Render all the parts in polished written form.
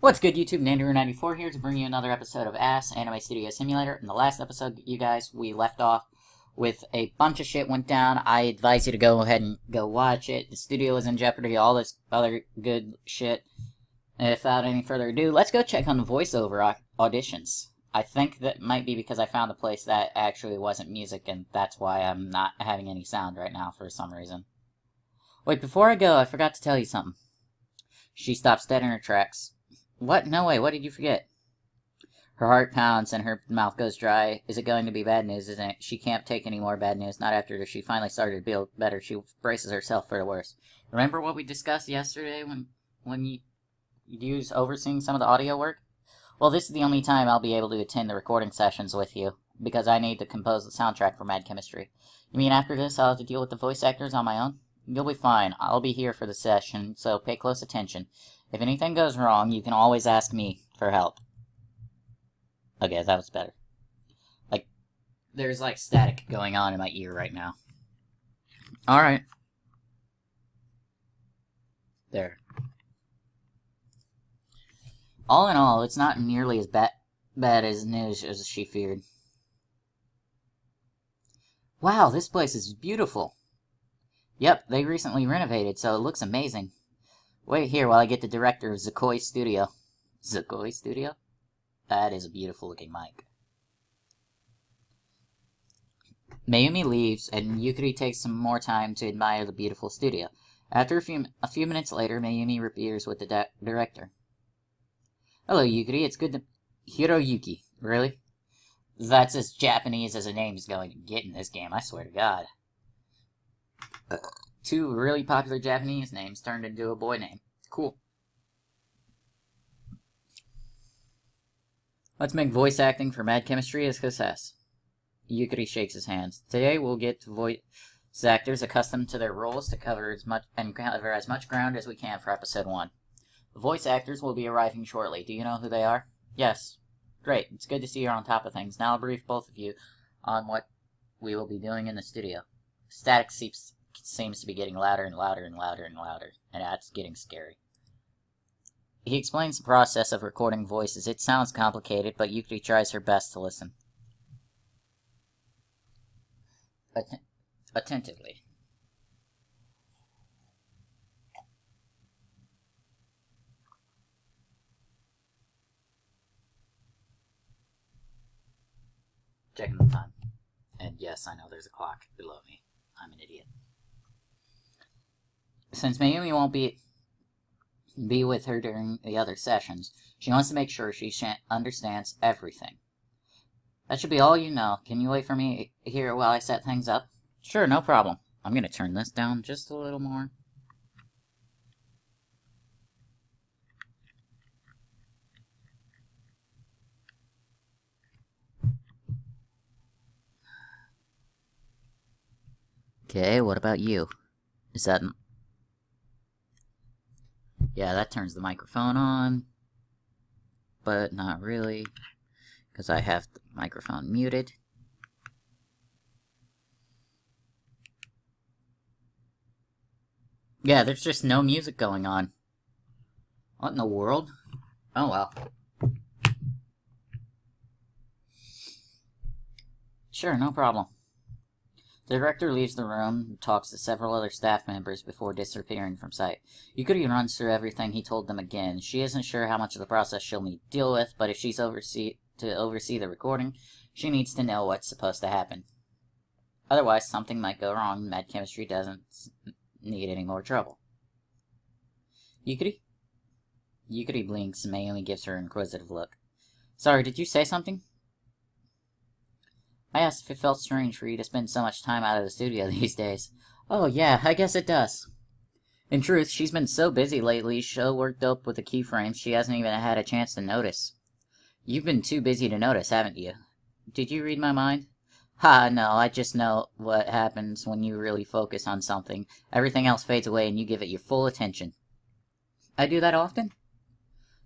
What's good, YouTube? Nandor94 here to bring you another episode of Ass Anime Studio Simulator. In the last episode, you guys, we left off with a bunch of shit went down. I advise you to go ahead and go watch it. The studio is in jeopardy, all this other good shit. And without any further ado, let's go check on the voiceover auditions. I think that might be because I found a place that actually wasn't music, and that's why I'm not having any sound right now for some reason. Wait, before I go, I forgot to tell you something. She stops dead in her tracks. What? No way, what did you forget? Her heart pounds and her mouth goes dry. Is it going to be bad news, isn't it? She can't take any more bad news, not after she finally started to feel better. She braces herself for the worst. Remember what we discussed yesterday when you was overseeing some of the audio work? Well, this is the only time I'll be able to attend the recording sessions with you, because I need to compose the soundtrack for Mad Chemistry. You mean after this I'll have to deal with the voice actors on my own? You'll be fine. I'll be here for the session, so pay close attention. If anything goes wrong, you can always ask me for help. Okay, that was better. Like, there's like static going on in my ear right now. Alright. There. All in all, it's not nearly as bad as news as she feared. Wow, this place is beautiful. Yep, they recently renovated, so it looks amazing. Wait here while I get the director of Zakoi Studio. Zakoi Studio? That is a beautiful looking mic. Mayumi leaves, and Yukari takes some more time to admire the beautiful studio. After a few minutes later, Mayumi reappears with the director. Hello, Yukari. It's good to... Hiroyuki. Really? That's as Japanese as a name is going to get in this game, I swear to God. Two really popular Japanese names turned into a boy name. Cool. Let's make voice acting for Mad Chemistry a success. Yukari shakes his hands. Today we'll get voice actors accustomed to their roles to cover as much ground as we can for episode 1. The voice actors will be arriving shortly. Do you know who they are? Yes. Great. It's good to see you're on top of things. Now I'll brief both of you on what we will be doing in the studio. Static seems to be getting louder and louder and louder and louder, and that's getting scary. He explains the process of recording voices. It sounds complicated, but Yukari tries her best to listen. Attentively. Checking the time. And yes, I know there's a clock below me. I'm an idiot. Since Mayumi won't be with her during the other sessions, she wants to make sure she understands everything. That should be all you know. Can you wait for me here while I set things up? Sure, no problem. I'm gonna turn this down just a little more. Okay, what about you? Is that... Yeah, that turns the microphone on. But not really, because I have the microphone muted. Yeah, there's just no music going on. What in the world? Oh well. Sure, no problem. The director leaves the room and talks to several other staff members before disappearing from sight. Yukari runs through everything he told them again. She isn't sure how much of the process she'll need to deal with, but if she's to oversee the recording, she needs to know what's supposed to happen. Otherwise, something might go wrong and Mad Chemistry doesn't need any more trouble. Yukari? Yukari blinks and Mayumi gives her an inquisitive look. Sorry, did you say something? I asked if it felt strange for you to spend so much time out of the studio these days. Oh yeah, I guess it does. In truth, she's been so busy lately, so worked up with the keyframes, she hasn't even had a chance to notice. You've been too busy to notice, haven't you? Did you read my mind? Ha, no, I just know what happens when you really focus on something. Everything else fades away and you give it your full attention. I do that often?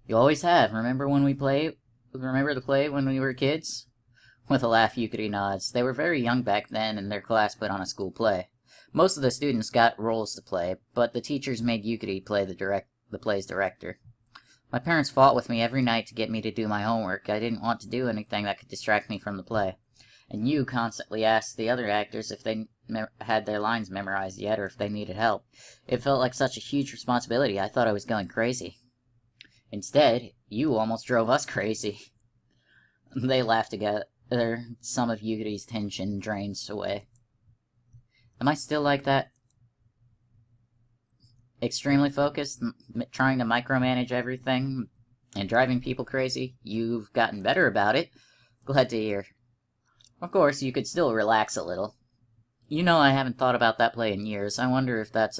You always have. Remember the play when we were kids? With a laugh, Yukari nods. They were very young back then, and their class put on a school play. Most of the students got roles to play, but the teachers made Yukari play the play's director. My parents fought with me every night to get me to do my homework. I didn't want to do anything that could distract me from the play. And you constantly asked the other actors if they had their lines memorized yet or if they needed help. It felt like such a huge responsibility, I thought I was going crazy. Instead, you almost drove us crazy. They laughed together. Some of Yukari's tension drains away. Am I still like that? Extremely focused, trying to micromanage everything, and driving people crazy? You've gotten better about it. Glad to hear. Of course, you could still relax a little. You know I haven't thought about that play in years. I wonder if that's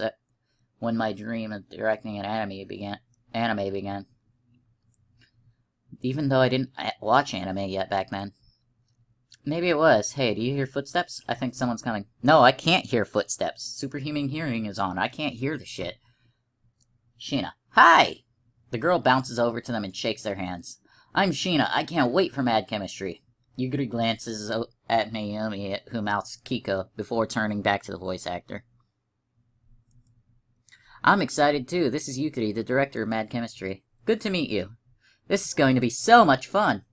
when my dream of directing an anime began. Even though I didn't watch anime yet back then. Maybe it was. Hey, do you hear footsteps? I think someone's coming. No, I can't hear footsteps. Superhuman hearing is on. I can't hear the shit. Sheena. Hi! The girl bounces over to them and shakes their hands. I'm Sheena. I can't wait for Mad Chemistry. Yukari glances at Mayumi, who mouths Kiko, before turning back to the voice actor. I'm excited too. This is Yukari, the director of Mad Chemistry. Good to meet you. This is going to be so much fun.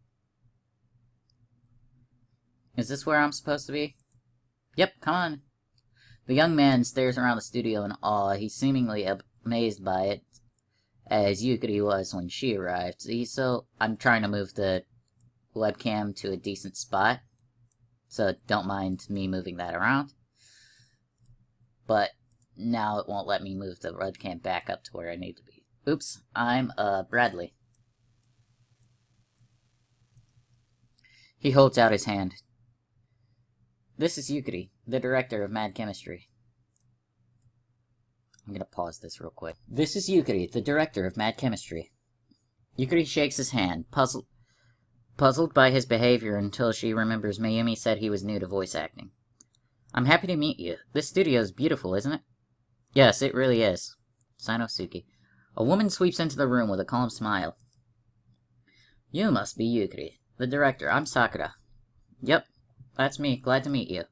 Is this where I'm supposed to be? Yep, come on. The young man stares around the studio in awe. He's seemingly amazed by it, as Yukari was when she arrived. I'm trying to move the webcam to a decent spot, so don't mind me moving that around. But now it won't let me move the webcam back up to where I need to be. Oops, I'm, Bradley. He holds out his hand. This is Yukari, the director of Mad Chemistry. I'm gonna pause this real quick. This is Yukari, the director of Mad Chemistry. Yukari shakes his hand, puzzled by his behavior until she remembers Mayumi said he was new to voice acting. I'm happy to meet you. This studio is beautiful, isn't it? Yes, it really is. Sanosuke. A woman sweeps into the room with a calm smile. You must be Yukari, the director. I'm Sakura. Yep, that's me. Glad to meet you.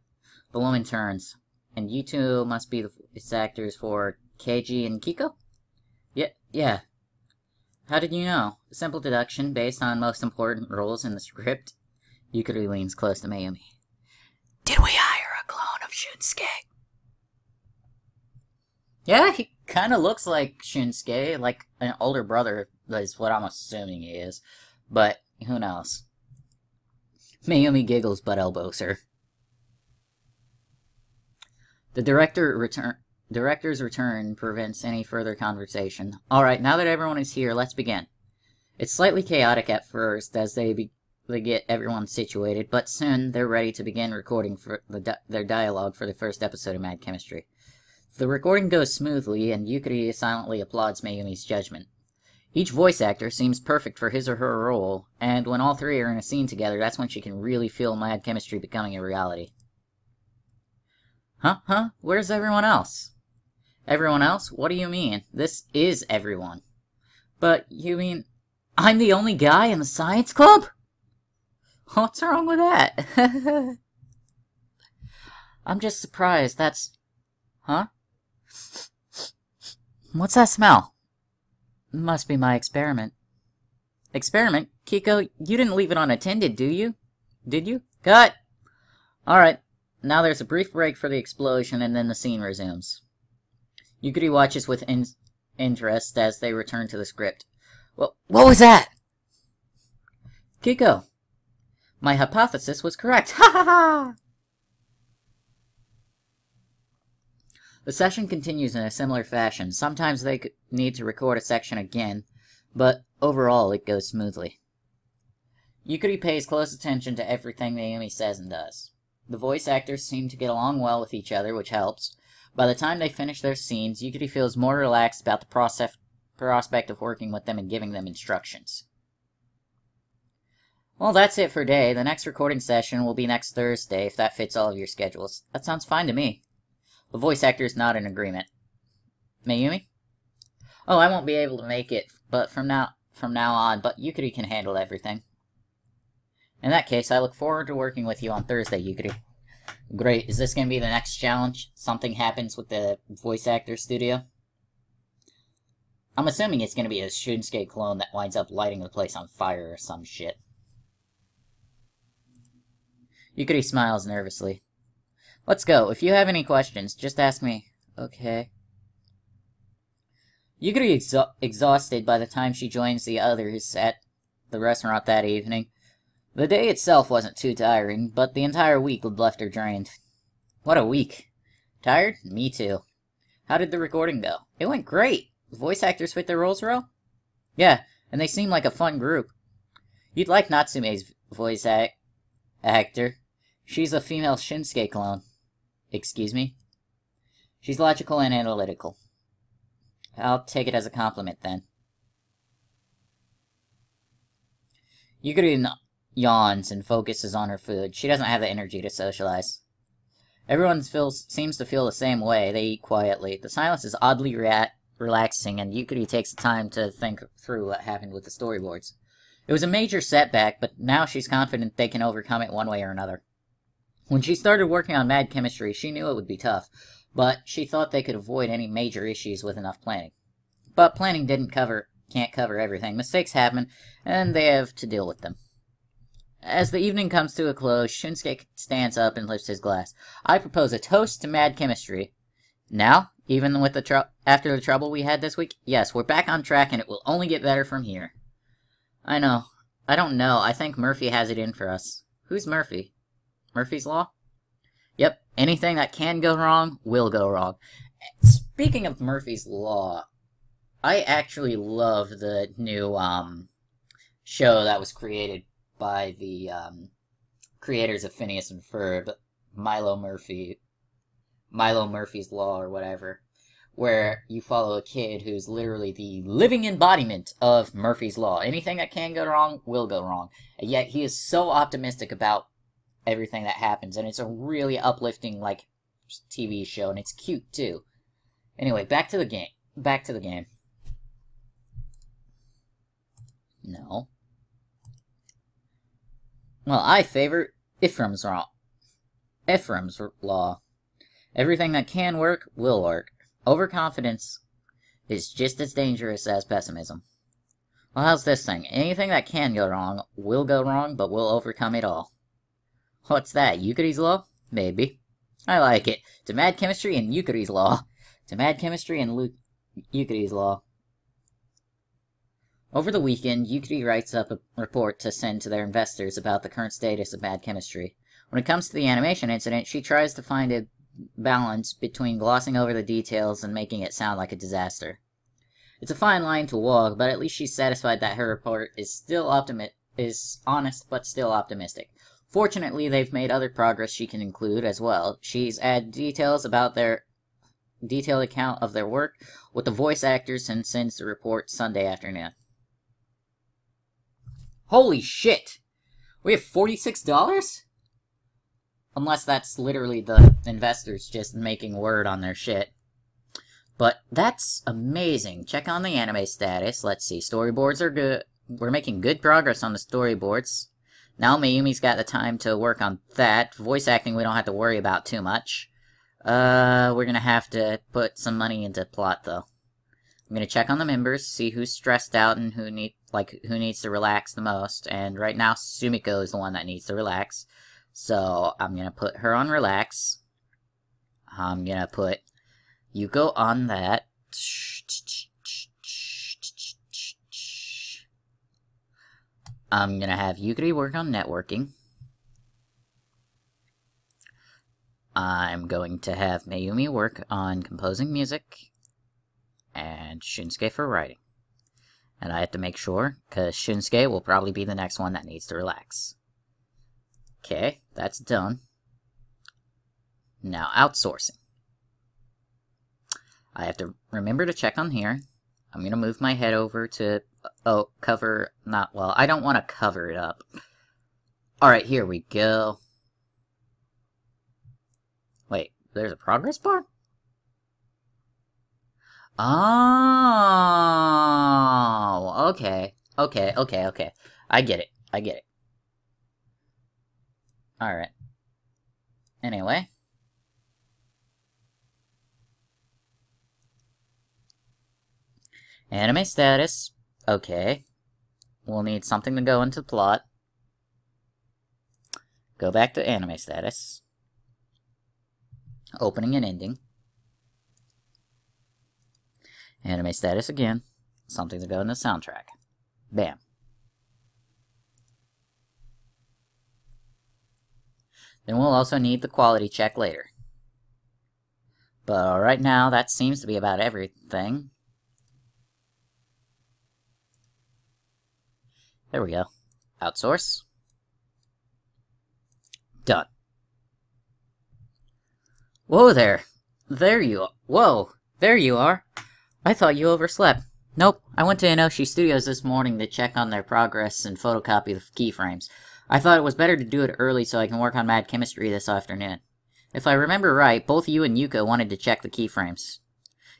The woman turns. And you two must be the voice actors for Keiji and Kiko? Yeah. How did you know? A simple deduction based on most important roles in the script. Yukari leans close to Mayumi. Did we hire a clone of Shunsuke? Yeah, he kind of looks like Shunsuke, like an older brother, is what I'm assuming he is. But, who knows? Mayumi giggles but elbows her. The director's return prevents any further conversation. Alright, now that everyone is here, let's begin. It's slightly chaotic at first as they get everyone situated, but soon they're ready to begin recording for their dialogue for the first episode of Mad Chemistry. The recording goes smoothly, and Yukari silently applauds Mayumi's judgment. Each voice actor seems perfect for his or her role, and when all three are in a scene together, that's when she can really feel Mad Chemistry becoming a reality. Huh? Where's everyone else? Everyone else? What do you mean? This is everyone. But, you mean, I'm the only guy in the science club? What's wrong with that? I'm just surprised, Huh? What's that smell? Must be my experiment. Experiment? Kiko, you didn't leave it unattended, do you? Did you? Cut! Alright, now there's a brief break for the explosion and then the scene resumes. Yukari watches with interest as they return to the script. What was that? Kiko, my hypothesis was correct. Ha ha ha! The session continues in a similar fashion. Sometimes they need to record a section again, but overall it goes smoothly. Yukari pays close attention to everything Mayumi says and does. The voice actors seem to get along well with each other, which helps. By the time they finish their scenes, Yukari feels more relaxed about the prospect of working with them and giving them instructions. Well, that's it for today. The next recording session will be next Thursday, if that fits all of your schedules. That sounds fine to me. The voice actors nod in agreement. Mayumi? Oh, I won't be able to make it, but from now on, but Yukari can handle everything. In that case, I look forward to working with you on Thursday, Yukari. Great. Is this going to be the next challenge? Something happens with the voice actor studio? I'm assuming it's gonna be a Shinsuke clone that winds up lighting the place on fire or some shit. Yukari smiles nervously. Let's go. If you have any questions, just ask me. Okay. Yukari exhausted by the time she joins the others at the restaurant that evening. The day itself wasn't too tiring, but the entire week had left her drained. What a week. Tired? Me too. How did the recording go? It went great. The voice actors fit their roles well? Yeah, and they seem like a fun group. You'd like Natsume's voice actor. She's a female Shinsuke clone. Excuse me? She's logical and analytical. I'll take it as a compliment, then. Yukari yawns and focuses on her food. She doesn't have the energy to socialize. Everyone seems to feel the same way. They eat quietly. The silence is oddly relaxing, and Yukari takes the time to think through what happened with the storyboards. It was a major setback, but now she's confident they can overcome it one way or another. When she started working on Mad Chemistry, she knew it would be tough, but she thought they could avoid any major issues with enough planning. But planning can't cover everything. Mistakes happen, and they have to deal with them. As the evening comes to a close, Shinsuke stands up and lifts his glass. I propose a toast to Mad Chemistry. Now, even with after the trouble we had this week, yes, we're back on track and it will only get better from here. I know. I don't know. I think Murphy has it in for us. Who's Murphy? Murphy's Law? Yep, anything that can go wrong, will go wrong. Speaking of Murphy's Law, I actually love the new, show that was created by the, creators of Phineas and Ferb, Milo Murphy's Law or whatever, where you follow a kid who's literally the living embodiment of Murphy's Law. Anything that can go wrong, will go wrong. And yet he is so optimistic about everything that happens, and it's a really uplifting, like, TV show, and it's cute, too. Anyway, back to the game. No. Well, I favor Ephraim's Law. Everything that can work, will work. Overconfidence is just as dangerous as pessimism. Well, how's this thing? Anything that can go wrong, will go wrong, but we'll overcome it all. What's that, Yukari's Law? Maybe. I like it. To Mad Chemistry and Yukari's Law. To Mad Chemistry and Yukari's Law. Over the weekend, Yukari writes up a report to send to their investors about the current status of Mad Chemistry. When it comes to the animation incident, she tries to find a balance between glossing over the details and making it sound like a disaster. It's a fine line to walk, but at least she's satisfied that her report is honest but still optimistic. Fortunately, they've made other progress she can include as well. She's added detailed account of their work with the voice actors and sends the report Sunday afternoon. Holy shit! We have $46? Unless that's literally the investors just making word on their shit. But that's amazing. Check on the anime status. Let's see. Storyboards are good. We're making good progress on the storyboards. Now Mayumi's got the time to work on that. Voice acting we don't have to worry about too much. We're gonna have to put some money into plot, though. I'm gonna check on the members, see who's stressed out and who needs to relax the most. And right now, Sumiko is the one that needs to relax. So I'm gonna put her on relax. I'm gonna put Yuko on that. I'm gonna have Yukari work on networking. I'm going to have Mayumi work on composing music. And Shinsuke for writing. And I have to make sure, because Shinsuke will probably be the next one that needs to relax. Okay, that's done. Now, outsourcing. I have to remember to check on here. I'm going to move my head over to... Oh, cover... Not... Well, I don't want to cover it up. Alright, here we go. Wait, there's a progress bar? Oh, okay. Okay. I get it. Alright. Anyway. Anime status. Okay. We'll need something to go into the plot. Go back to anime status. Opening and ending. Anime status again. Something to go in the soundtrack. Bam. Then we'll also need the quality check later. But right now, that seems to be about everything. There we go. Outsource. Done. Whoa there! There you are. Whoa! There you are! I thought you overslept. Nope, I went to Inoshi Studios this morning to check on their progress and photocopy the keyframes. I thought it was better to do it early so I can work on Mad Chemistry this afternoon. If I remember right, both you and Yuko wanted to check the keyframes.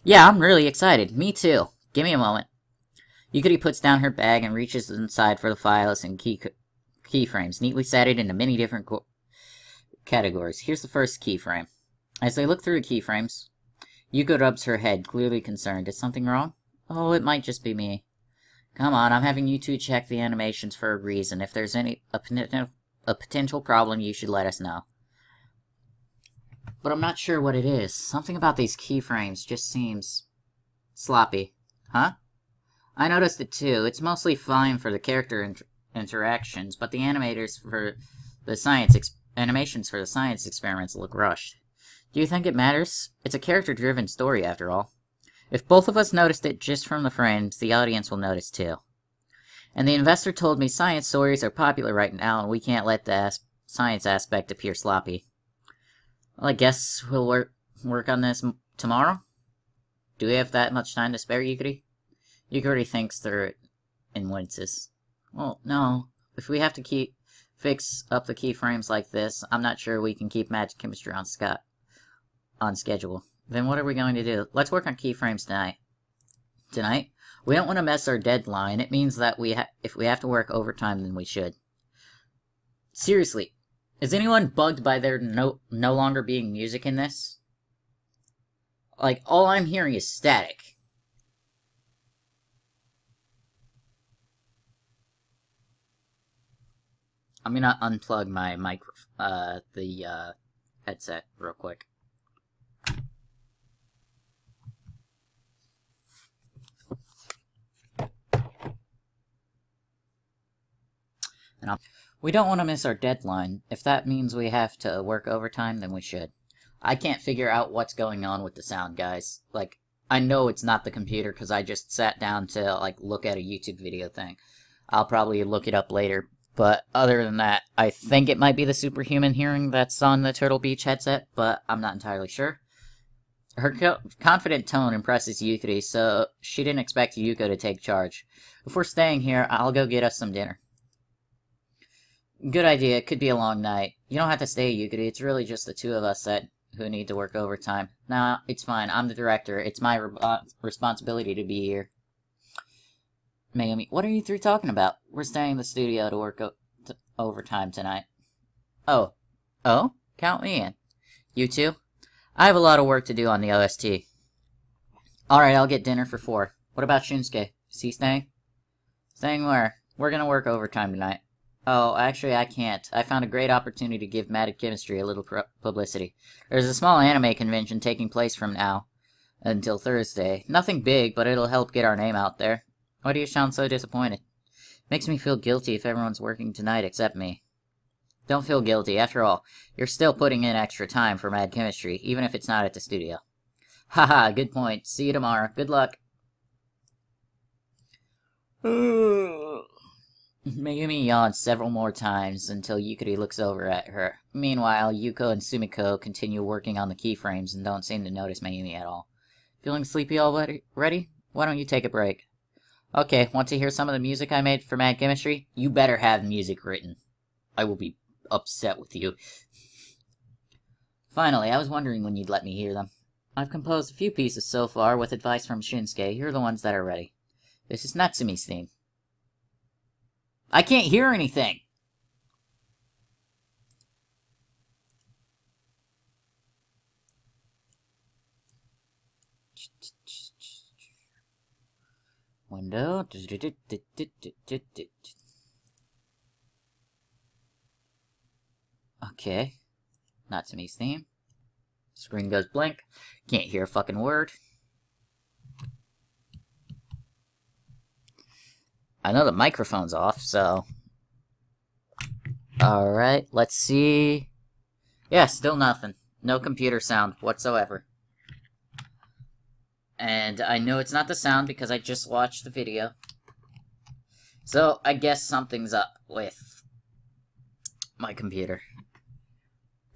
Yeah, I'm really excited. Me too. Give me a moment. Yukari puts down her bag and reaches inside for the files and keyframes, neatly setted into many different categories. Here's the first keyframe. As they look through the keyframes, Yuko rubs her head, clearly concerned. Is something wrong? Oh, it might just be me. Come on, I'm having you two check the animations for a reason. If there's a potential problem, you should let us know. But I'm not sure what it is. Something about these keyframes just seems sloppy. Huh? I noticed it too. It's mostly fine for the character interactions, but the animators for the animations for the science experiments look rushed. Do you think it matters? It's a character-driven story, after all. If both of us noticed it just from the frames, the audience will notice too. And the investor told me science stories are popular right now, and we can't let the science aspect appear sloppy. Well, I guess we'll work on this tomorrow? Do we have that much time to spare, Yukari? Yukari thinks through it and winces. Well, no. If we have to fix up the keyframes like this, I'm not sure we can keep Mad Chemistry on schedule. Then what are we going to do? Let's work on keyframes tonight. Tonight? We don't want to mess our deadline. It means that if we have to work overtime, then we should. Seriously, is anyone bugged by there no longer being music in this? Like, all I'm hearing is static. I'm gonna unplug my headset real quick. We don't want to miss our deadline. If that means we have to work overtime, then we should. I can't figure out what's going on with the sound, guys. Like, I know it's not the computer because I just sat down to, like, look at a YouTube video thing. I'll probably look it up later. But other than that, I think it might be the superhuman hearing that's on the Turtle Beach headset, but I'm not entirely sure. Her confident tone impresses Yukari, so she didn't expect Yuko to take charge. If we're staying here, I'll go get us some dinner. Good idea. It could be a long night. You don't have to stay, Yukari. It's really just the two of us who need to work overtime. Nah, it's fine. I'm the director. It's my responsibility to be here. Megumi, what are you three talking about? We're staying in the studio to work overtime tonight. Oh. Oh? Count me in. You two? I have a lot of work to do on the OST. Alright, I'll get dinner for 4. What about Shunsuke? Is he staying? Staying where? We're gonna work overtime tonight. Oh, actually I can't. I found a great opportunity to give Mad Chemistry a little publicity. There's a small anime convention taking place from now until Thursday. Nothing big, but it'll help get our name out there. Why do you sound so disappointed? Makes me feel guilty if everyone's working tonight except me. Don't feel guilty. After all, you're still putting in extra time for Mad Chemistry, even if it's not at the studio. Haha, good point. See you tomorrow. Good luck. Megumi yawns several more times until Yukari looks over at her. Meanwhile, Yuko and Sumiko continue working on the keyframes and don't seem to notice Megumi at all. Feeling sleepy already? Why don't you take a break? Okay, want to hear some of the music I made for Mad Chemistry? You better have music written. I will be upset with you. Finally, I was wondering when you'd let me hear them. I've composed a few pieces so far with advice from Shinsuke. Here are the ones that are ready. This is Natsumi's theme. I can't hear anything! window. Okay. Natsume's theme. Screen goes blank. Can't hear a fucking word. I know the microphone's off, so... Alright, let's see... Yeah, still nothing. No computer sound whatsoever. And I know it's not the sound because I just watched the video. So, I guess something's up with my computer.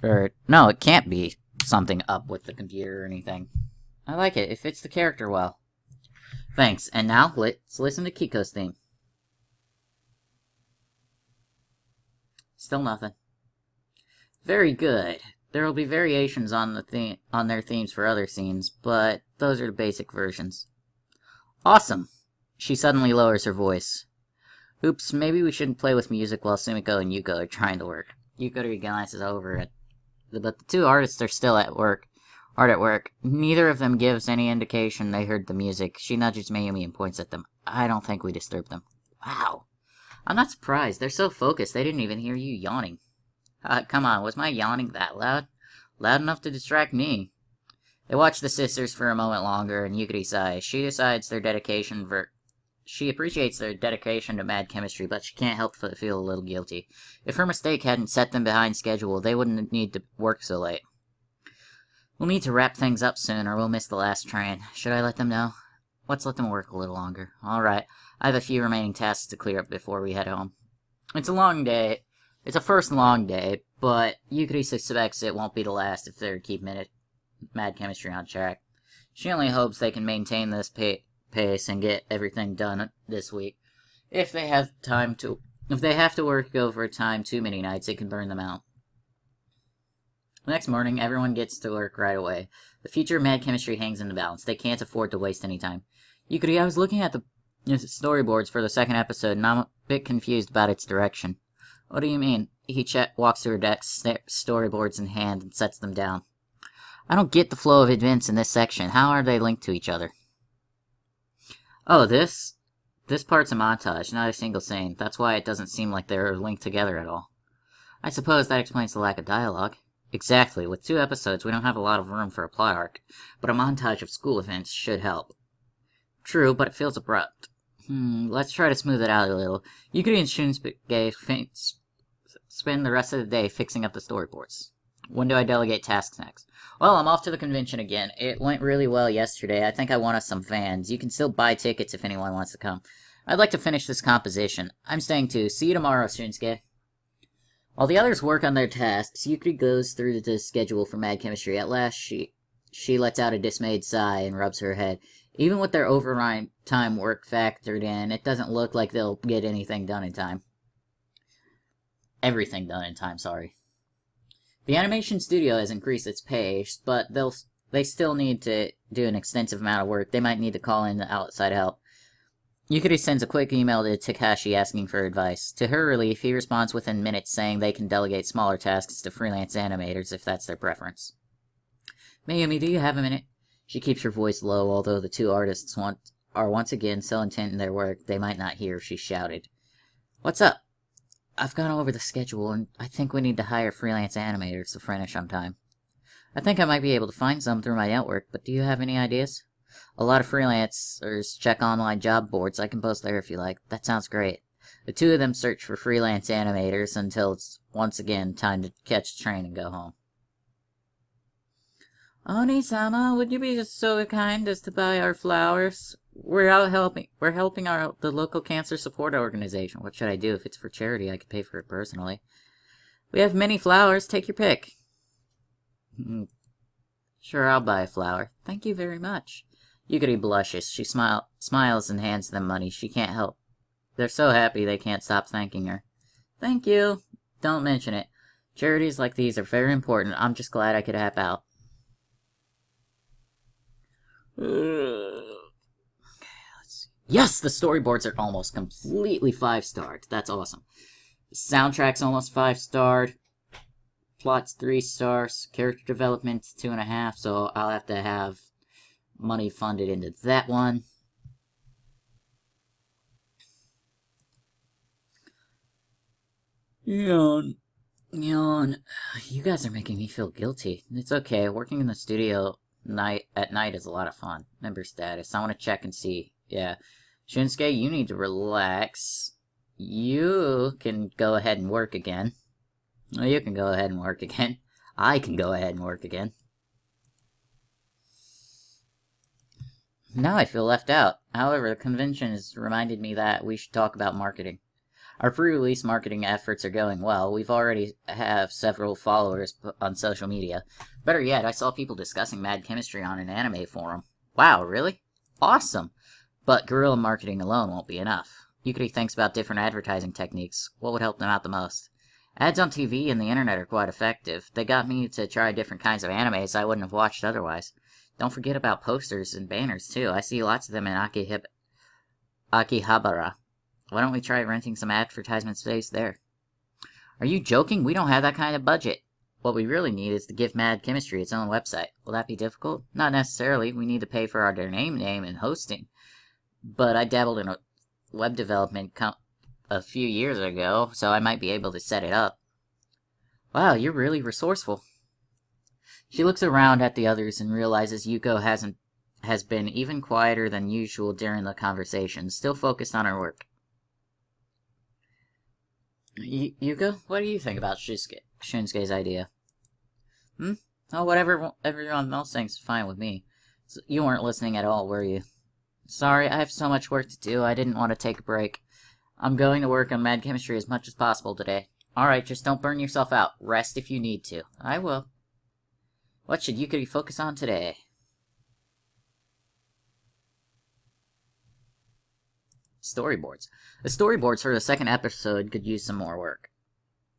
Or, no, it can't be something up with the computer or anything. I like it. It fits the character well. Thanks. And now, let's listen to Kiko's theme. Still nothing. Very good. There will be variations on their themes for other scenes, but those are the basic versions. Awesome. She suddenly lowers her voice. Oops, maybe we shouldn't play with music while Sumiko and Yuko are trying to work. Yuko glances over it. But the two artists are still hard at work. Neither of them gives any indication they heard the music. She nudges Mayumi and points at them. I don't think we disturbed them. Wow. I'm not surprised. They're so focused, they didn't even hear you yawning. Come on, was my yawning that loud? Loud enough to distract me. They watch the sisters for a moment longer, and Yukari sighs. She appreciates their dedication to mad chemistry, but she can't help but feel a little guilty. If her mistake hadn't set them behind schedule, they wouldn't need to work so late. We'll need to wrap things up soon, or we'll miss the last train. Should I let them know? Let's let them work a little longer. Alright, I have a few remaining tasks to clear up before we head home. It's a long day. It's a first long day, but Yukari suspects it won't be the last if they're keeping mad chemistry on track. She only hopes they can maintain this pace and get everything done this week. If they have to work overtime too many nights, it can burn them out. The next morning, everyone gets to work right away. The future of mad chemistry hangs in the balance. They can't afford to waste any time. Yukari, I was looking at the storyboards for the second episode, and I'm a bit confused about its direction. What do you mean? Walks to her desk, storyboards in hand, and sets them down. I don't get the flow of events in this section. How are they linked to each other? Oh, this part's a montage, not a single scene. That's why it doesn't seem like they're linked together at all. I suppose that explains the lack of dialogue. Exactly. With 2 episodes, we don't have a lot of room for a plot arc, but a montage of school events should help. True, but it feels abrupt. Let's try to smooth it out a little. Yukari and Shunsuke spend the rest of the day fixing up the storyboards. When do I delegate tasks next? Well, I'm off to the convention again. It went really well yesterday. I think I won us some fans. You can still buy tickets if anyone wants to come. I'd like to finish this composition. I'm staying too. See you tomorrow, Shunsuke. While the others work on their tasks, Yukari goes through the schedule for mad chemistry. At last, she lets out a dismayed sigh and rubs her head. Even with their overtime work factored in, it doesn't look like they'll get anything done in time. Everything done in time, sorry. The animation studio has increased its pace, but they still need to do an extensive amount of work. They might need to call in outside help. Yukari sends a quick email to Takashi asking for advice. To her relief, he responds within minutes saying they can delegate smaller tasks to freelance animators if that's their preference. Mayumi, do you have a minute? She keeps her voice low, although the 2 artists are once again so intent in their work they might not hear if she shouted. What's up? I've gone over the schedule, and I think we need to hire freelance animators to finish on time. I think I might be able to find some through my network, but do you have any ideas? A lot of freelancers check online job boards. I can post there if you like. That sounds great. The 2 of them search for freelance animators until it's once again time to catch the train and go home. Oni-sama, would you be so kind as to buy our flowers? We're helping the local cancer support organization. What should I do? If it's for charity, I could pay for it personally. We have many flowers. Take your pick. Sure, I'll buy a flower. Thank you very much. Yukari blushes. She smiles and hands them money. She can't help. They're so happy they can't stop thanking her. Thank you. Don't mention it. Charities like these are very important. I'm just glad I could help out. Yes, the storyboards are almost completely 5-starred. That's awesome. The soundtrack's almost 5-starred. Plot's 3 stars. Character development's 2.5, so I'll have to have money funded into that one. Yawn. Yawn. You guys are making me feel guilty. It's okay. Working in the studio at night is a lot of fun. Member status. I want to check and see. Yeah. Shunsuke, you need to relax. You can go ahead and work again. You can go ahead and work again. I can go ahead and work again. Now I feel left out. However, the convention has reminded me that we should talk about marketing. Our pre-release marketing efforts are going well. We've already have several followers on social media. Better yet, I saw people discussing Mad Chemistry on an anime forum. Wow, really? Awesome! But guerrilla marketing alone won't be enough. Yukari thinks about different advertising techniques. What would help them out the most? Ads on TV and the internet are quite effective. They got me to try different kinds of animes I wouldn't have watched otherwise. Don't forget about posters and banners, too. I see lots of them in Akihabara. Why don't we try renting some advertisement space there? Are you joking? We don't have that kind of budget. What we really need is to give Mad Chemistry its own website. Will that be difficult? Not necessarily. We need to pay for our name and hosting. But I dabbled in web development a few years ago, so I might be able to set it up. Wow, you're really resourceful. She looks around at the others and realizes Yuko has been even quieter than usual during the conversation, still focused on her work. Yuko, what do you think about Shunsuke's idea? Oh, whatever everyone else thinks is fine with me. So you weren't listening at all, were you? Sorry, I have so much work to do, I didn't want to take a break. I'm going to work on Mad Chemistry as much as possible today. Alright, just don't burn yourself out. Rest if you need to. I will. What should Yukari focus on today? Storyboards. The storyboards for the second episode could use some more work.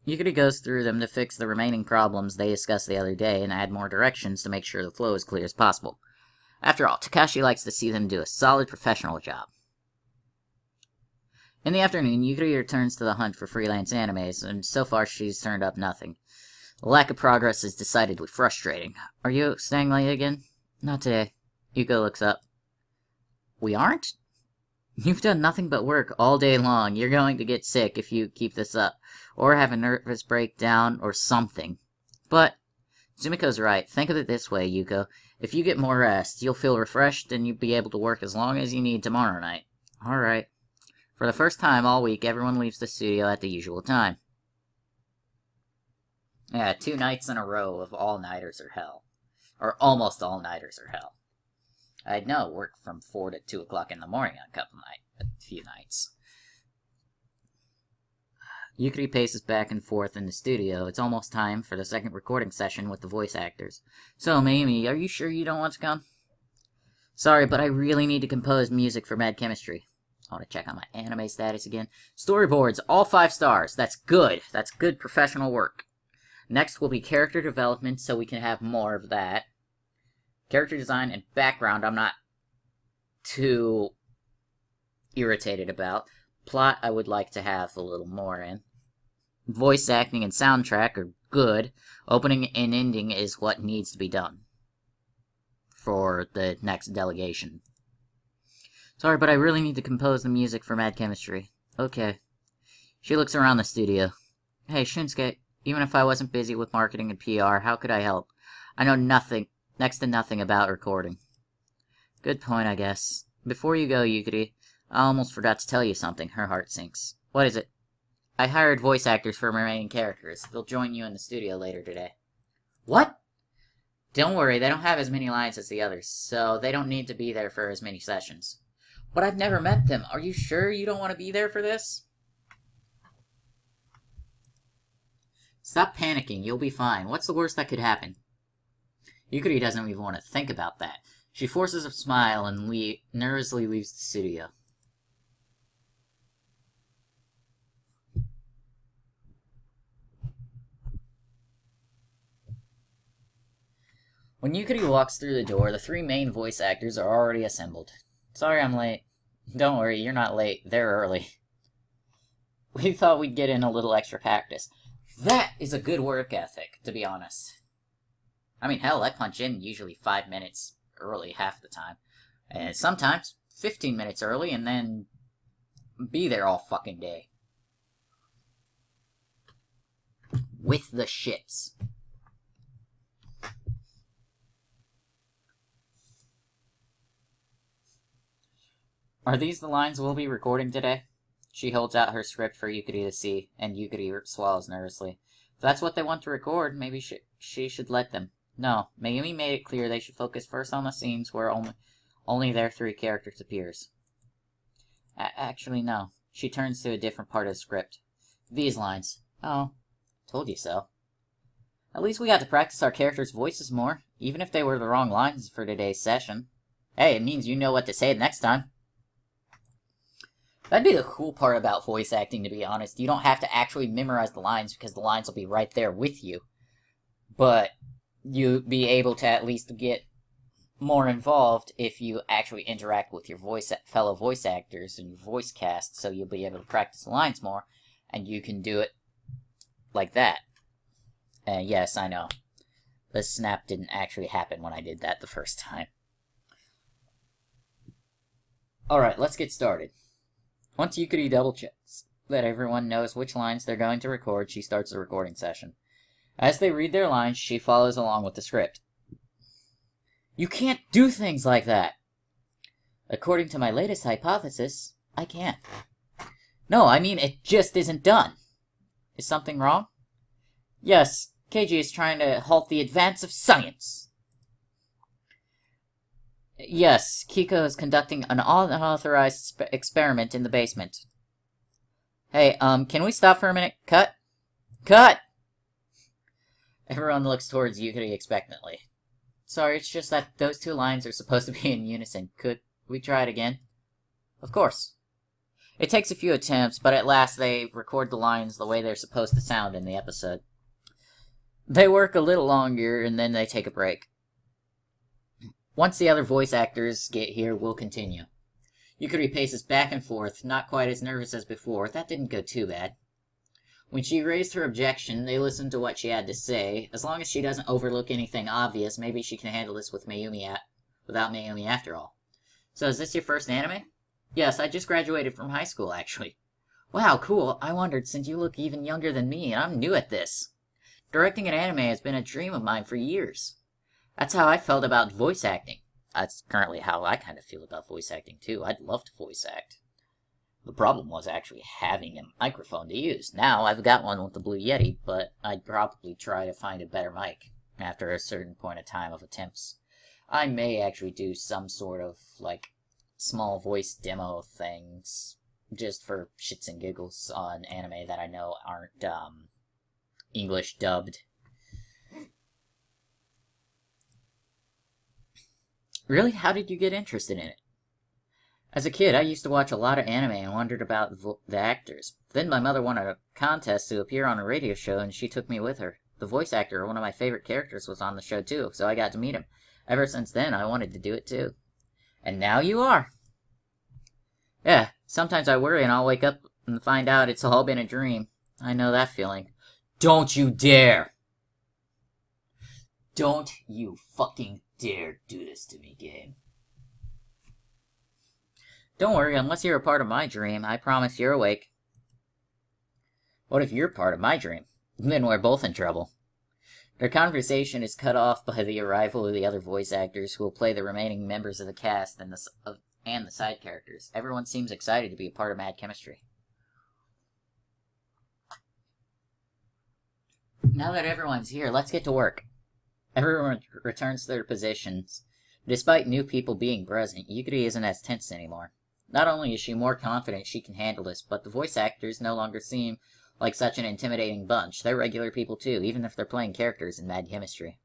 Yukari goes through them to fix the remaining problems they discussed the other day and add more directions to make sure the flow is clear as possible. After all, Takashi likes to see them do a solid professional job. In the afternoon, Yukari returns to the hunt for freelance animes, and so far she's turned up nothing. The lack of progress is decidedly frustrating. Are you staying late again? Not today. Yuko looks up. We aren't? You've done nothing but work all day long. You're going to get sick if you keep this up, or have a nervous breakdown, or something. But Sumiko's right. Think of it this way, Yuko. If you get more rest, you'll feel refreshed and you'll be able to work as long as you need tomorrow night. Alright. For the first time all week, everyone leaves the studio at the usual time. Yeah, 2 nights in a row of all-nighters are hell. Or almost all-nighters are hell. I'd know work from 4 to 2 o'clock in the morning on a few nights. Yukari paces back and forth in the studio. It's almost time for the second recording session with the voice actors. So, Mamie, are you sure you don't want to come? Sorry, but I really need to compose music for Mad Chemistry. I want to check on my anime status again. Storyboards, all 5 stars. That's good. That's good professional work. Next will be character development, so we can have more of that. Character design and background, I'm not too irritated about. Plot, I would like to have a little more in. Voice acting and soundtrack are good. Opening and ending is what needs to be done for the next delegation. Sorry, but I really need to compose the music for Mad Chemistry. Okay. She looks around the studio. Hey, Shunsuke, even if I wasn't busy with marketing and PR, how could I help? I know next to nothing about recording. Good point, I guess. Before you go, Yukari, I almost forgot to tell you something. Her heart sinks. What is it? I hired voice actors for remaining characters. They'll join you in the studio later today. What? Don't worry, they don't have as many lines as the others, so they don't need to be there for as many sessions. But I've never met them. Are you sure you don't want to be there for this? Stop panicking. You'll be fine. What's the worst that could happen? Yukari doesn't even want to think about that. She forces a smile and nervously leaves the studio. When Yukari walks through the door, the 3 main voice actors are already assembled. Sorry I'm late. Don't worry, you're not late. They're early. We thought we'd get in a little extra practice. That is a good work ethic, to be honest. I mean, hell, I punch in usually 5 minutes early half the time. And sometimes 15 minutes early and then be there all fucking day. with the shits. Are these the lines we'll be recording today? She holds out her script for Yukari to see, and Yukari swallows nervously. If that's what they want to record, maybe she should let them. No, Mayumi made it clear they should focus first on the scenes where only their three characters appears. Actually, no. She turns to a different part of the script. These lines. Oh, told you so. At least we got to practice our characters' voices more, even if they were the wrong lines for today's session. Hey, it means you know what to say next time. That'd be the cool part about voice acting, to be honest. You don't have to actually memorize the lines because the lines will be right there with you. But you'd be able to at least get more involved if you actually interact with your fellow voice actors and your voice cast, so you'll be able to practice the lines more, and you can do it like that. And yes, I know. The snap didn't actually happen when I did that the first time. Alright, let's get started. Once Yukari double-checks that everyone knows which lines they're going to record, she starts the recording session. As they read their lines, she follows along with the script. You can't do things like that! According to my latest hypothesis, I can't. No, I mean, it just isn't done. Is something wrong? Yes, Keiji is trying to halt the advance of science. Yes, Kiko is conducting an unauthorized experiment in the basement. Hey, can we stop for a minute? Cut! Cut! Everyone looks towards Yukari expectantly. Sorry, it's just that those two lines are supposed to be in unison. Could we try it again? Of course. It takes a few attempts, but at last they record the lines the way they're supposed to sound in the episode. They work a little longer, and then they take a break. Once the other voice actors get here, we'll continue. Yukari paces back and forth, not quite as nervous as before. That didn't go too bad. When she raised her objection, they listened to what she had to say. As long as she doesn't overlook anything obvious, maybe she can handle this with without Mayumi after all. So is this your first anime? Yes, I just graduated from high school, actually. Wow, cool. I wondered, since you look even younger than me, and I'm new at this. Directing an anime has been a dream of mine for years. That's how I felt about voice acting. That's currently how I kind of feel about voice acting, too. I'd love to voice act. The problem was actually having a microphone to use. Now, I've got one with the Blue Yeti, but I'd probably try to find a better mic after a certain point of time of attempts. I may actually do some sort of, like, small voice demo things, just for shits and giggles on anime that I know aren't, English dubbed. Really? How did you get interested in it? As a kid, I used to watch a lot of anime and wondered about the actors. Then my mother won a contest to appear on a radio show, and she took me with her. The voice actor, one of my favorite characters, was on the show too, so I got to meet him. Ever since then, I wanted to do it too. And now you are! Yeah, sometimes I worry and I'll wake up and find out it's all been a dream. I know that feeling. Don't you dare! Don't you fucking dare do this to me, game. Don't worry, unless you're a part of my dream, I promise you're awake. What if you're part of my dream? Then we're both in trouble. Their conversation is cut off by the arrival of the other voice actors who will play the remaining members of the cast and the side characters. Everyone seems excited to be a part of Mad Chemistry. Now that everyone's here, let's get to work. Everyone returns to their positions. Despite new people being present, Yukari isn't as tense anymore. Not only is she more confident she can handle this, but the voice actors no longer seem like such an intimidating bunch. They're regular people too, even if they're playing characters in Mad Chemistry.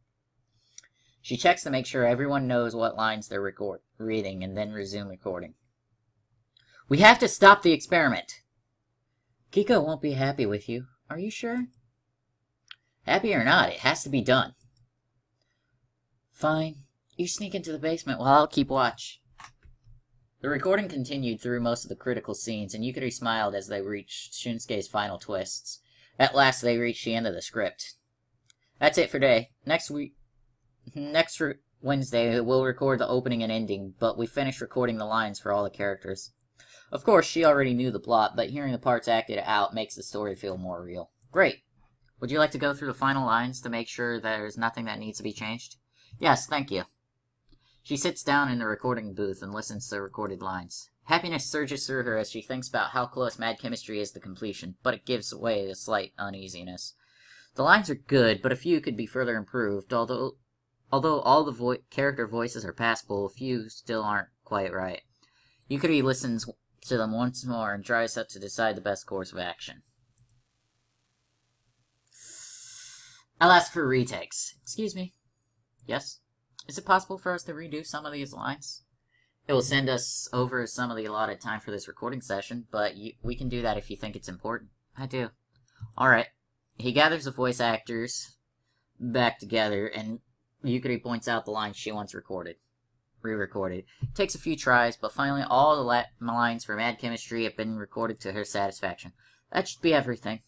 She checks to make sure everyone knows what lines they're reading, and then resume recording. We have to stop the experiment! Kiko won't be happy with you. Are you sure? Happy or not, it has to be done. Fine. You sneak into the basement while I'll keep watch. The recording continued through most of the critical scenes, and Yukari smiled as they reached Shunsuke's final twists. At last, they reached the end of the script. That's it for today. Next Wednesday, we'll record the opening and ending, but we finished recording the lines for all the characters. Of course, she already knew the plot, but hearing the parts acted out makes the story feel more real. Great. Would you like to go through the final lines to make sure there's nothing that needs to be changed? Yes, thank you. She sits down in the recording booth and listens to the recorded lines. Happiness surges through her as she thinks about how close Mad Chemistry is to completion, but it gives way to slight uneasiness. The lines are good, but a few could be further improved, although all the character voices are passable, a few still aren't quite right. Yukari listens to them once more and tries to decide the best course of action. I'll ask for retakes. Excuse me. Yes? Is it possible for us to redo some of these lines? It will send us over some of the allotted time for this recording session, but we can do that if you think it's important. I do. Alright. He gathers the voice actors back together, and Yukari points out the lines she wants re-recorded. It takes a few tries, but finally all the lines for Mad Chemistry have been recorded to her satisfaction. That should be everything.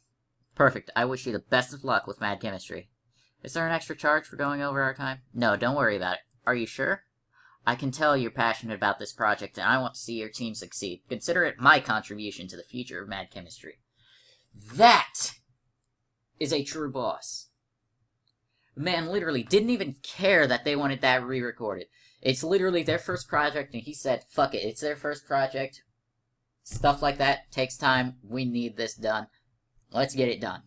Perfect. I wish you the best of luck with Mad Chemistry. Is there an extra charge for going over our time? No, don't worry about it. Are you sure? I can tell you're passionate about this project, and I want to see your team succeed. Consider it my contribution to the future of Mad Chemistry. That is a true boss. The man literally didn't even care that they wanted that re-recorded. It's literally their first project, and he said, fuck it, it's their first project. Stuff like that takes time. We need this done. Let's get it done.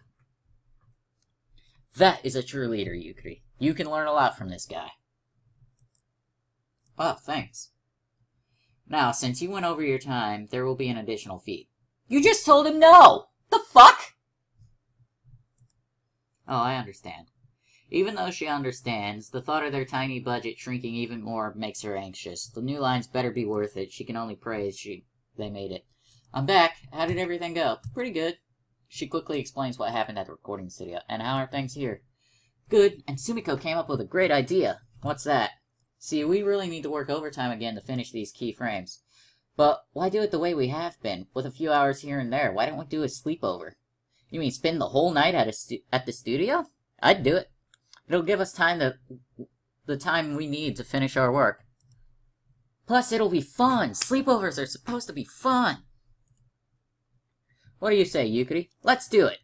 That is a true leader, Yukari. You can learn a lot from this guy. Oh, thanks. Now, since you went over your time, there will be an additional fee. You just told him no! The fuck?! Oh, I understand. Even though she understands, the thought of their tiny budget shrinking even more makes her anxious. The new lines better be worth it. She can only pray they made it. I'm back. How did everything go? Pretty good. She quickly explains what happened at the recording studio. And how are things here? Good, and Sumiko came up with a great idea. What's that? See, we really need to work overtime again to finish these key frames. But why do it the way we have been, with a few hours here and there? Why don't we do a sleepover? You mean spend the whole night at the studio? I'd do it. It'll give us the time we need to finish our work. Plus, it'll be fun. Sleepovers are supposed to be fun. What do you say, Yukari? Let's do it.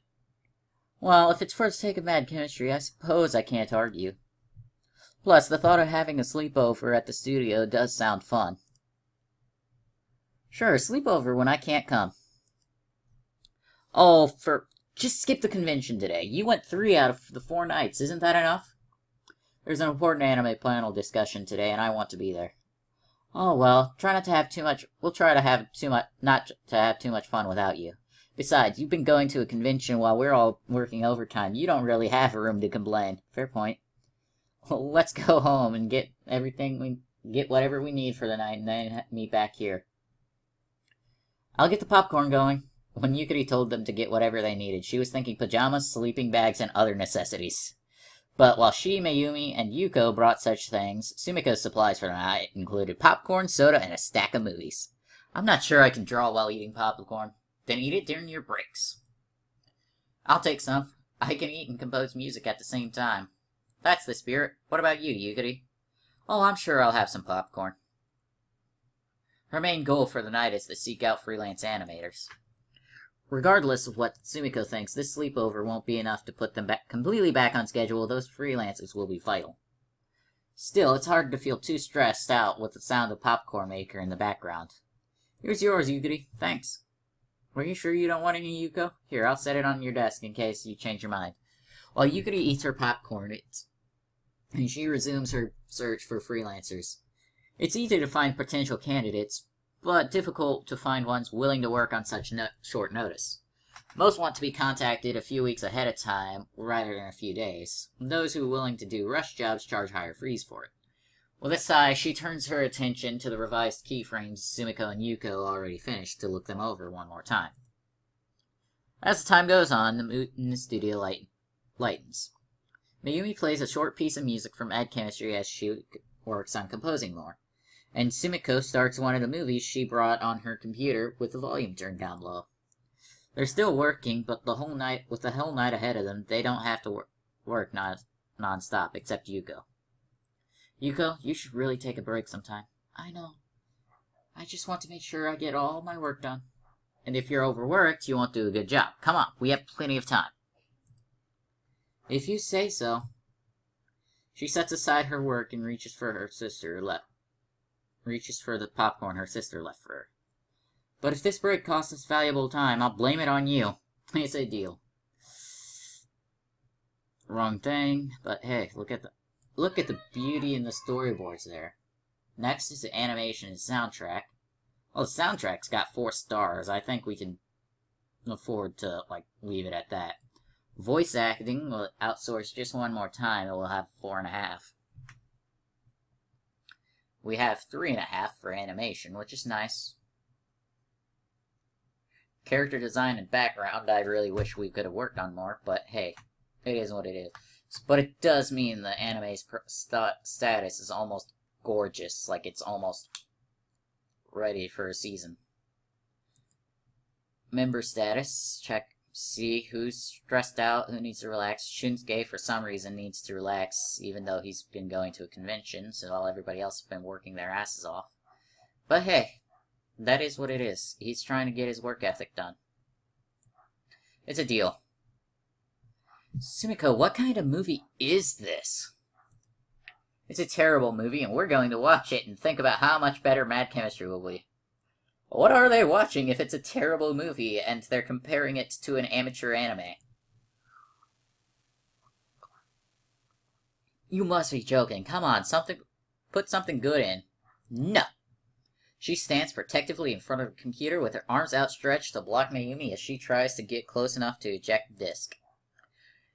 Well, if it's for the sake of Mad Chemistry, I suppose I can't argue. Plus, the thought of having a sleepover at the studio does sound fun. Sure, sleepover when I can't come. Oh, just skip the convention today. You went 3 out of the 4 nights. Isn't that enough? There's an important anime panel discussion today, and I want to be there. Oh, well, try not to have too much... We'll try to have not to have too much fun without you. Besides, you've been going to a convention while we're all working overtime. You don't really have a room to complain. Fair point. Well, let's go home and get whatever we need for the night, and then meet back here. I'll get the popcorn going. When Yukari told them to get whatever they needed, she was thinking pajamas, sleeping bags, and other necessities. But while she, Mayumi, and Yuko brought such things, Sumiko's supplies for the night included popcorn, soda, and a stack of movies. I'm not sure I can draw while eating popcorn. Then eat it during your breaks. I'll take some. I can eat and compose music at the same time. That's the spirit. What about you, Yukari? Oh, I'm sure I'll have some popcorn. Her main goal for the night is to seek out freelance animators. Regardless of what Sumiko thinks, this sleepover won't be enough to put them completely back on schedule. Those freelancers will be vital. Still, it's hard to feel too stressed out with the sound of popcorn maker in the background. Here's yours, Yukari. Thanks. Are you sure you don't want any, Yuko? Here, I'll set it on your desk in case you change your mind. While Yukari eats her popcorn, and she resumes her search for freelancers. It's easy to find potential candidates, but difficult to find ones willing to work on such short notice. Most want to be contacted a few weeks ahead of time, rather than a few days. Those who are willing to do rush jobs charge higher fees for it. With a sigh, she turns her attention to the revised keyframes Sumiko and Yuko already finished to look them over one more time. As the time goes on, the mood in the studio lightens. Mayumi plays a short piece of music from Mad Chemistry as she works on composing more. And Sumiko starts one of the movies she brought on her computer with the volume turned down low. They're still working, but with the whole night ahead of them, they don't have to work non-stop, except Yuko. Yuko, you should really take a break sometime. I know. I just want to make sure I get all my work done. And if you're overworked, you won't do a good job. Come on, we have plenty of time. If you say so. She sets aside her work and reaches for the popcorn her sister left for her. But if this break costs us valuable time, I'll blame it on you. It's a deal. Wrong thing, but hey, look at the beauty in the storyboards there. Next is the animation and soundtrack. Well, the soundtrack's got 4 stars. I think we can afford to, leave it at that. Voice acting will outsource just one more time, and we'll have 4.5. We have 3.5 for animation, which is nice. Character design and background, I really wish we could have worked on more, but hey, it is what it is. But it does mean the anime's status is almost gorgeous, like it's almost ready for a season. Member status, check, see who's stressed out, who needs to relax. Shunsuke, for some reason, needs to relax, even though he's been going to a convention, so while everybody else has been working their asses off. But hey, that is what it is. He's trying to get his work ethic done. It's a deal. Sumiko, what kind of movie is this? It's a terrible movie, and we're going to watch it and think about how much better Mad Chemistry will be. What are they watching if it's a terrible movie and they're comparing it to an amateur anime? You must be joking. Come on, put something good in. No. She stands protectively in front of the computer with her arms outstretched to block Mayumi as she tries to get close enough to eject the disc.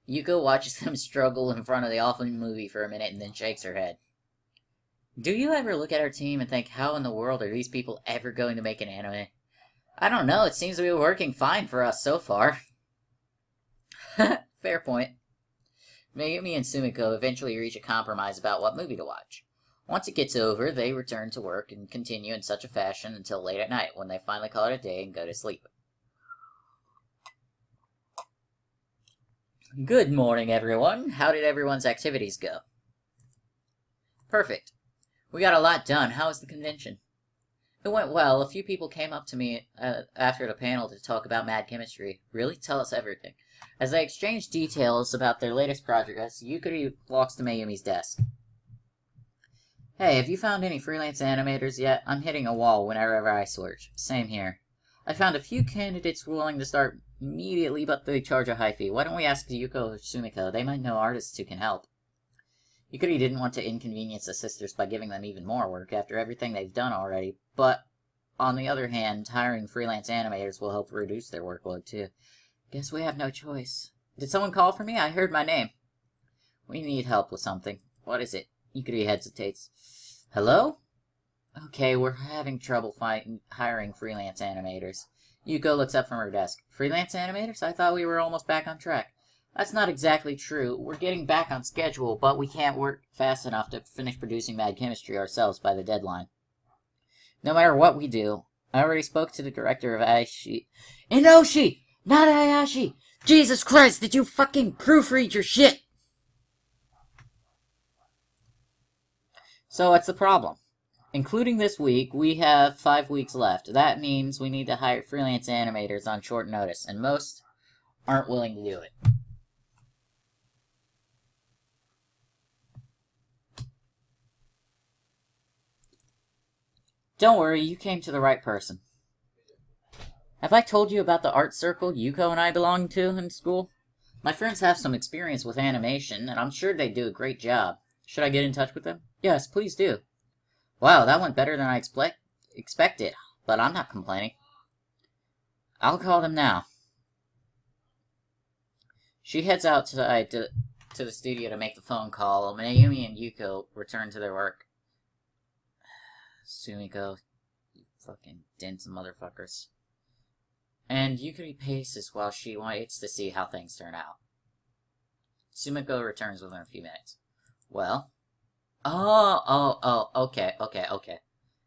Yuko watches them struggle in front of the awful movie for a minute and then shakes her head. Do you ever look at our team and think, how in the world are these people ever going to make an anime? I don't know, it seems to be working fine for us so far. Fair point. Mayumi and Sumiko eventually reach a compromise about what movie to watch. Once it gets over, they return to work and continue in such a fashion until late at night, when they finally call it a day and go to sleep. Good morning, everyone. How did everyone's activities go? Perfect. We got a lot done. How was the convention? It went well. A few people came up to me after the panel to talk about Mad Chemistry. Really? Tell us everything. As they exchanged details about their latest projects, Yukari walks to Mayumi's desk. Hey, have you found any freelance animators yet? I'm hitting a wall whenever I search. Same here. I found a few candidates willing to start immediately, but they charge a high fee. Why don't we ask Yuko or Sumiko? They might know artists who can help. Yukari didn't want to inconvenience the sisters by giving them even more work after everything they've done already, but on the other hand, hiring freelance animators will help reduce their workload too. Guess we have no choice. Did someone call for me? I heard my name. We need help with something. What is it? Yukari hesitates. Hello? Okay, we're having trouble hiring freelance animators. Yuko looks up from her desk. Freelance animators? I thought we were almost back on track. That's not exactly true. We're getting back on schedule, but we can't work fast enough to finish producing Mad Chemistry ourselves by the deadline. No matter what we do, I already spoke to the director of Aishi. Inoshi! Not Ayashi! Jesus Christ, did you fucking proofread your shit? So what's the problem? Including this week, we have 5 weeks left. That means we need to hire freelance animators on short notice, and most aren't willing to do it. Don't worry, you came to the right person. Have I told you about the art circle Yuko and I belong to in school? My friends have some experience with animation, and I'm sure they do a great job. Should I get in touch with them? Yes, please do. Wow, that went better than I expected, but I'm not complaining. I'll call them now. She heads out to the studio to make the phone call. Mayumi and Yuko return to their work. Sumiko, you fucking dense motherfuckers. And Yukari paces while she waits to see how things turn out. Sumiko returns within a few minutes. Well? Okay.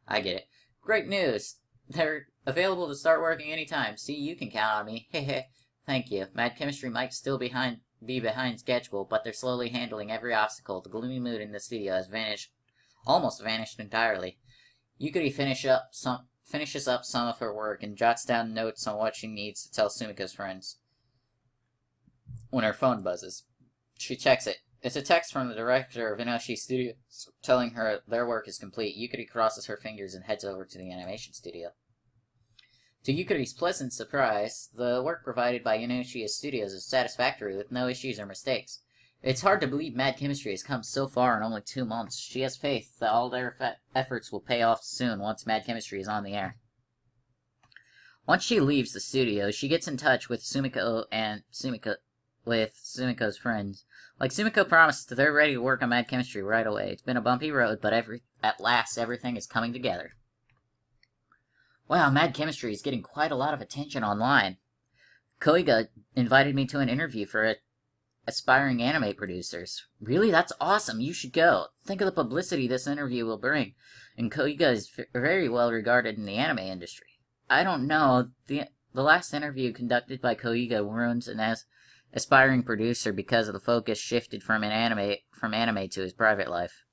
I get it. Great news. They're available to start working anytime. See, you can count on me. Hehe. Thank you. Mad Chemistry might still be behind schedule, but they're slowly handling every obstacle. The gloomy mood in the studio has almost vanished entirely. Yukari finishes up some of her work and jots down notes on what she needs to tell Sumiko's friends when her phone buzzes. She checks it. It's a text from the director of Inoshi Studios telling her their work is complete. Yukari crosses her fingers and heads over to the animation studio. To Yukari's pleasant surprise, the work provided by Inoshi Studios is satisfactory with no issues or mistakes. It's hard to believe Mad Chemistry has come so far in only 2 months. She has faith that all their efforts will pay off soon once Mad Chemistry is on the air. Once she leaves the studio, she gets in touch with Sumiko and Sumiko's friends. Like Sumiko promised, they're ready to work on Mad Chemistry right away. It's been a bumpy road, but at last everything is coming together. Wow, Mad Chemistry is getting quite a lot of attention online. Koiga invited me to an interview for aspiring anime producers. Really? That's awesome. You should go. Think of the publicity this interview will bring. And Koiga is very well regarded in the anime industry. I don't know. The last interview conducted by Koiga ruins an aspiring producer because of the focus shifted from anime to his private life.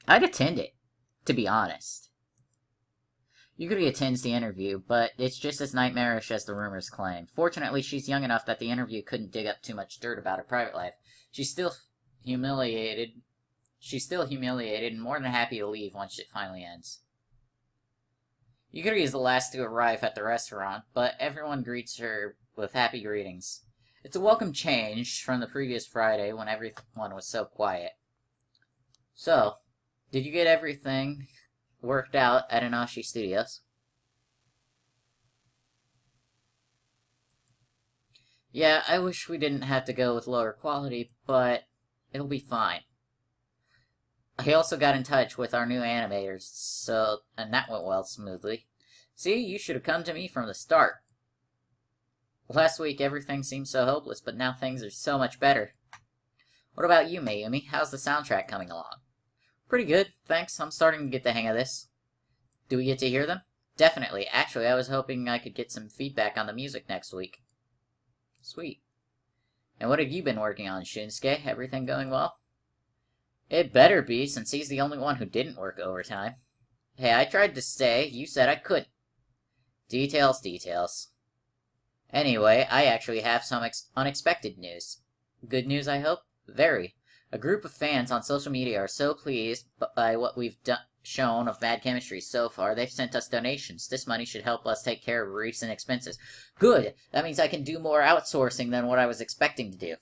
I'd attend it, to be honest. Yukari attends the interview, but it's just as nightmarish as the rumors claim. Fortunately, she's young enough that the interview couldn't dig up too much dirt about her private life. She's still humiliated and more than happy to leave once it finally ends. Yukari is the last to arrive at the restaurant, but everyone greets her with happy greetings. It's a welcome change from the previous Friday when everyone was so quiet. So, did you get everything worked out at Inoshi Studios? Yeah, I wish we didn't have to go with lower quality, but it'll be fine. I also got in touch with our new animators, and that went well smoothly. See, you should have come to me from the start. Last week everything seemed so hopeless, but now things are so much better. What about you, Mayumi? How's the soundtrack coming along? Pretty good, thanks. I'm starting to get the hang of this. Do we get to hear them? Definitely. Actually, I was hoping I could get some feedback on the music next week. Sweet. And what have you been working on, Shunsuke? Everything going well? It better be, since he's the only one who didn't work overtime. Hey, I tried to stay. You said I couldn't. Details. Anyway, I actually have some unexpected news. Good news, I hope? Very. A group of fans on social media are so pleased by what we've shown of Mad Chemistry so far, they've sent us donations. This money should help us take care of recent expenses. Good! That means I can do more outsourcing than what I was expecting to do.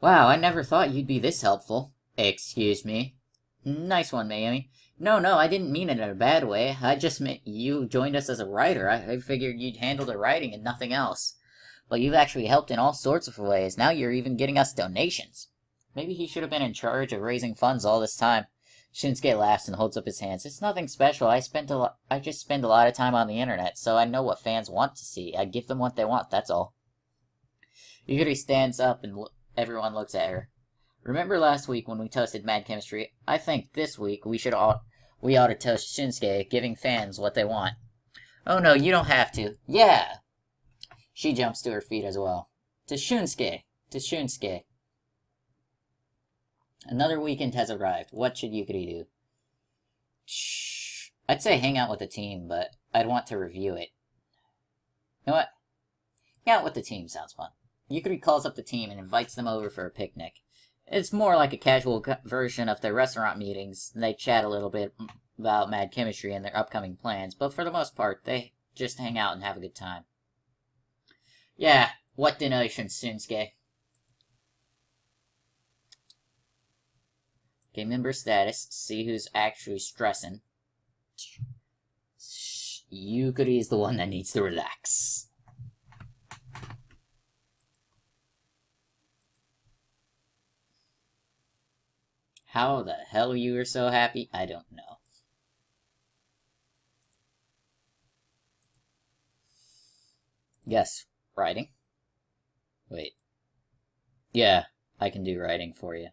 Wow, I never thought you'd be this helpful. Excuse me. Nice one, Mayumi. No, I didn't mean it in a bad way. I just meant you joined us as a writer. I figured you'd handle the writing and nothing else. But you've actually helped in all sorts of ways. Now you're even getting us donations. Maybe he should have been in charge of raising funds all this time. Shinsuke laughs and holds up his hands. It's nothing special. I just spend a lot of time on the internet, so I know what fans want to see. I give them what they want, that's all. Yukari stands up and everyone looks at her. Remember last week when we toasted Mad Chemistry? I think this week we ought to toast Shinsuke, giving fans what they want. Oh no, you don't have to. Yeah! She jumps to her feet as well. To Shunsuke. Another weekend has arrived. What should Yukari do? Shh. I'd say hang out with the team, but I'd want to review it. You know what? Hang out with the team sounds fun. Yukari calls up the team and invites them over for a picnic. It's more like a casual version of their restaurant meetings. They chat a little bit about Mad Chemistry and their upcoming plans, but for the most part, they just hang out and have a good time. Yeah, what donations, Shinsuke? Game member status, see who's actually stressing. Yukari is the one that needs to relax. How the hell you were so happy? I don't know. Yes, writing. Wait. Yeah, I can do writing for you.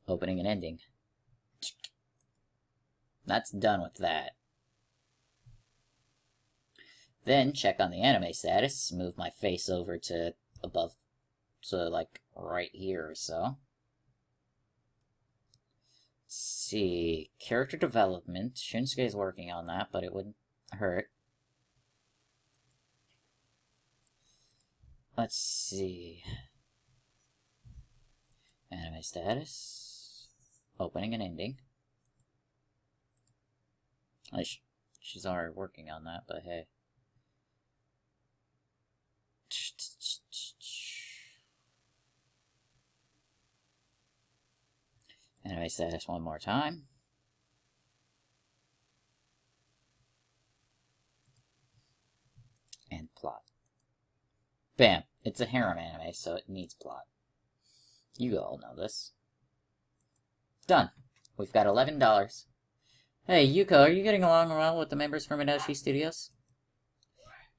Opening and ending. That's done with that. Then check on the anime status. Move my face over to above, so like right here or so. see. Character development. Shinsuke's working on that, but it wouldn't hurt. Let's see. Anime status. Opening and ending. She's already working on that, but hey. Anime status one more time. And plot. Bam! It's a harem anime, so it needs plot. You all know this. Done. We've got $11. Hey, Yuko, are you getting along well with the members from Inoshi Studios?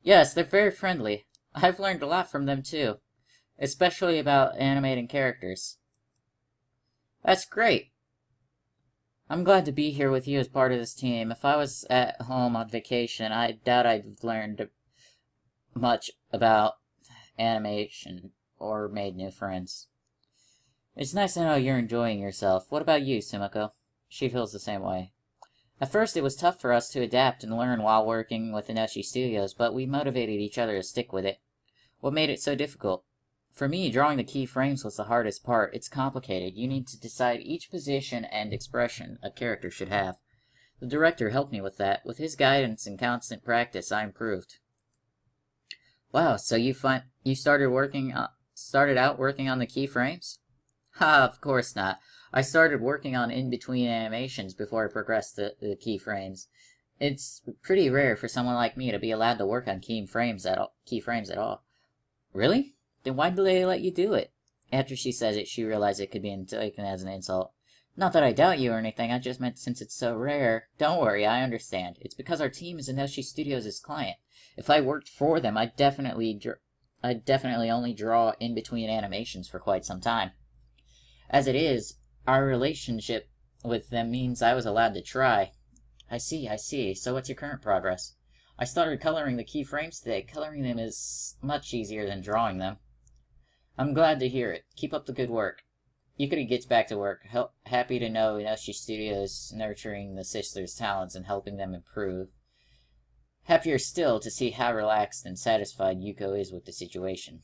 Yes, they're very friendly. I've learned a lot from them, too. Especially about animating characters. That's great. I'm glad to be here with you as part of this team. If I was at home on vacation, I doubt I'd learned much about animation or made new friends. It's nice to know you're enjoying yourself. What about you, Sumiko? She feels the same way. At first, it was tough for us to adapt and learn while working with Inoshi Studios, but we motivated each other to stick with it. What made it so difficult? For me, drawing the keyframes was the hardest part. It's complicated. You need to decide each position and expression a character should have. The director helped me with that. With his guidance and constant practice, I improved. Wow, so you started out working on the keyframes? Ha, of course not. I started working on in-between animations before I progressed the keyframes. It's pretty rare for someone like me to be allowed to work on keyframes at all. Really? Then why do they let you do it? After she says it, she realized it could be taken as an insult. Not that I doubt you or anything, I just meant since it's so rare. Don't worry, I understand. It's because our team is Inoshi Studios' client. If I worked for them, I'd definitely only draw in-between animations for quite some time. As it is, our relationship with them means I was allowed to try. I see. So what's your current progress? I started coloring the keyframes today. Coloring them is much easier than drawing them. I'm glad to hear it. Keep up the good work. Yukari gets back to work, happy to know Inoshi Studios nurturing the sisters' talents and helping them improve. Happier still to see how relaxed and satisfied Yuko is with the situation.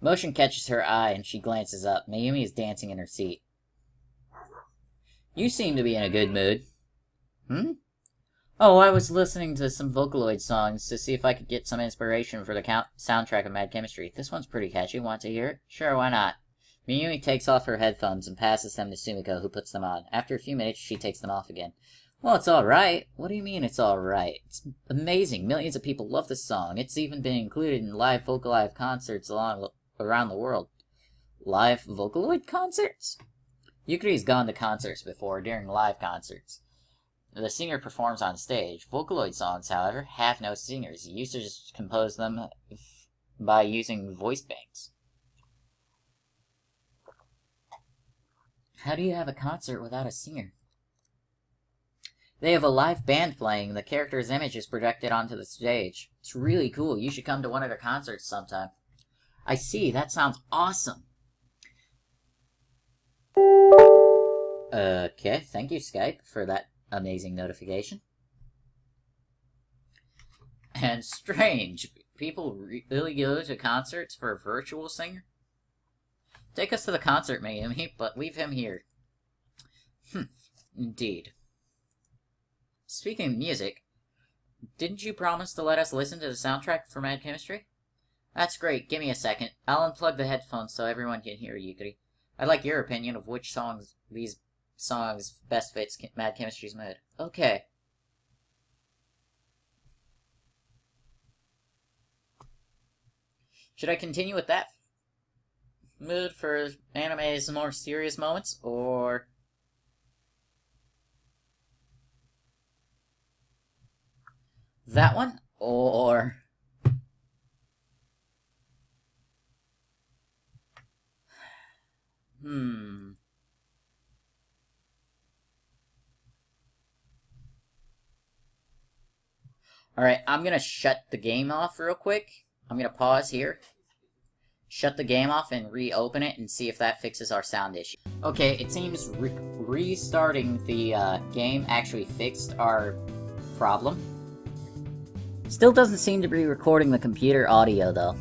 Motion catches her eye and she glances up. Mayumi is dancing in her seat. You seem to be in a good mood. Oh, I was listening to some Vocaloid songs to see if I could get some inspiration for the soundtrack of Mad Chemistry. This one's pretty catchy. Want to hear it? Sure, why not? Mayumi takes off her headphones and passes them to Sumiko, who puts them on. After a few minutes, she takes them off again. Well, it's alright. What do you mean it's alright? It's amazing. Millions of people love this song. It's even been included in live Vocaloid concerts around the world. Live Vocaloid concerts? Yukari's gone to concerts before, during live concerts. The singer performs on stage. Vocaloid songs, however, have no singers. Users compose them by using voice banks. How do you have a concert without a singer? They have a live band playing. The character's image is projected onto the stage. It's really cool. You should come to one of their concerts sometime. I see. That sounds awesome. Okay, thank you, Skype, for that amazing notification. And strange. People really go to concerts for a virtual singer? Take us to the concert, Mayumi, but leave him here. Indeed. Speaking of music, didn't you promise to let us listen to the soundtrack for Mad Chemistry? That's great. Give me a second. I'll unplug the headphones so everyone can hear Yukari. I'd like your opinion of which these songs best fits Mad Chemistry's mood. Okay. Should I continue with that mood for anime's more serious moments, or that one, or Alright, I'm gonna shut the game off real quick. I'm gonna pause here. shut the game off and reopen it and see if that fixes our sound issue. Okay, it seems restarting the game actually fixed our problem. Still doesn't seem to be recording the computer audio, though.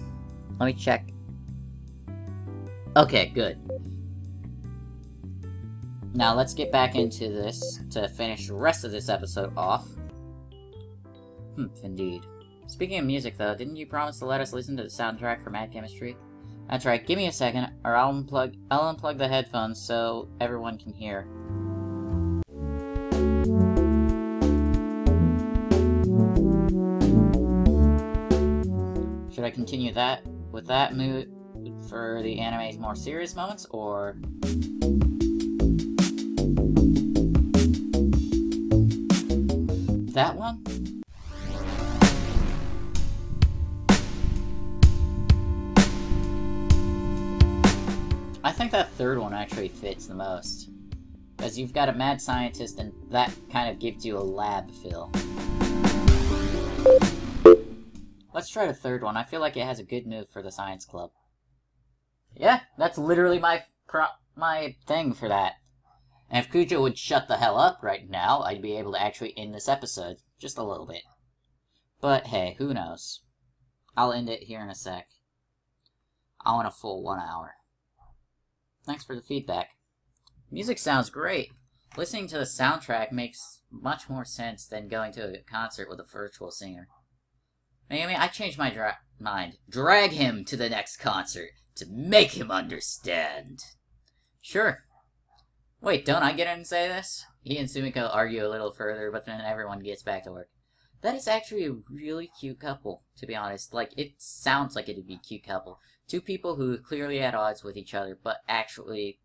Let me check. Okay, good. Now let's get back into this to finish the rest of this episode off. Indeed. Speaking of music, though, didn't you promise to let us listen to the soundtrack for Mad Chemistry? That's right, give me a second, or I'll unplug the headphones so everyone can hear. Should I continue that with that mood for the anime's more serious moments, or... that one? I think that third one actually fits the most. Because you've got a mad scientist and that kind of gives you a lab feel. Let's try the third one. I feel like it has a good move for the science club. Yeah, that's literally my thing for that. And if Kujo would shut the hell up right now, I'd be able to actually end this episode. Just a little bit. But hey, who knows? I'll end it here in a sec. I want a full 1 hour. Thanks for the feedback. Music sounds great. Listening to the soundtrack makes much more sense than going to a concert with a virtual singer. Maybe I changed my mind. Drag him to the next concert to make him understand. Sure. Wait, don't I get in and say this? He and Sumiko argue a little further, but then everyone gets back to work. That is actually a really cute couple, to be honest. Like, it sounds like it'd be a cute couple. Two people who clearly at odds with each other, but actually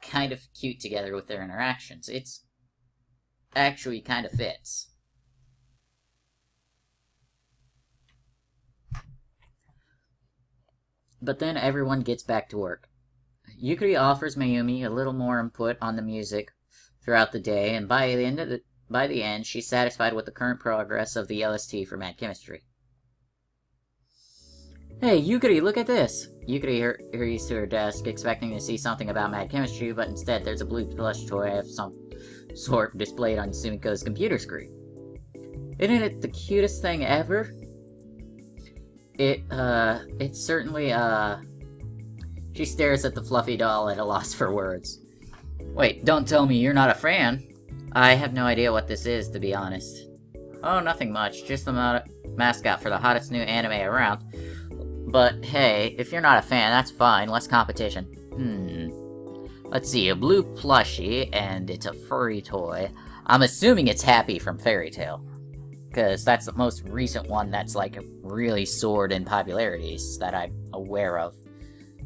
kind of cute together with their interactions. It's actually kind of fits. But then everyone gets back to work. Yukari offers Mayumi a little more input on the music throughout the day, and by the end, she's satisfied with the current progress of the LST for Mad Chemistry. Hey, Yukari, look at this! Yukari hurries to her desk, expecting to see something about Mad Chemistry, but instead there's a blue plush toy of some sort displayed on Sumiko's computer screen. Isn't it the cutest thing ever? It's certainly, She stares at the fluffy doll at a loss for words. Wait, don't tell me you're not a fan. I have no idea what this is, to be honest. Oh, nothing much. Just the mascot for the hottest new anime around. But hey, if you're not a fan, that's fine. Less competition. Let's see, a blue plushie, and it's a furry toy. I'm assuming it's Happy from Fairy Tail. Because that's the most recent one that's, like, really soared in popularities that I'm aware of.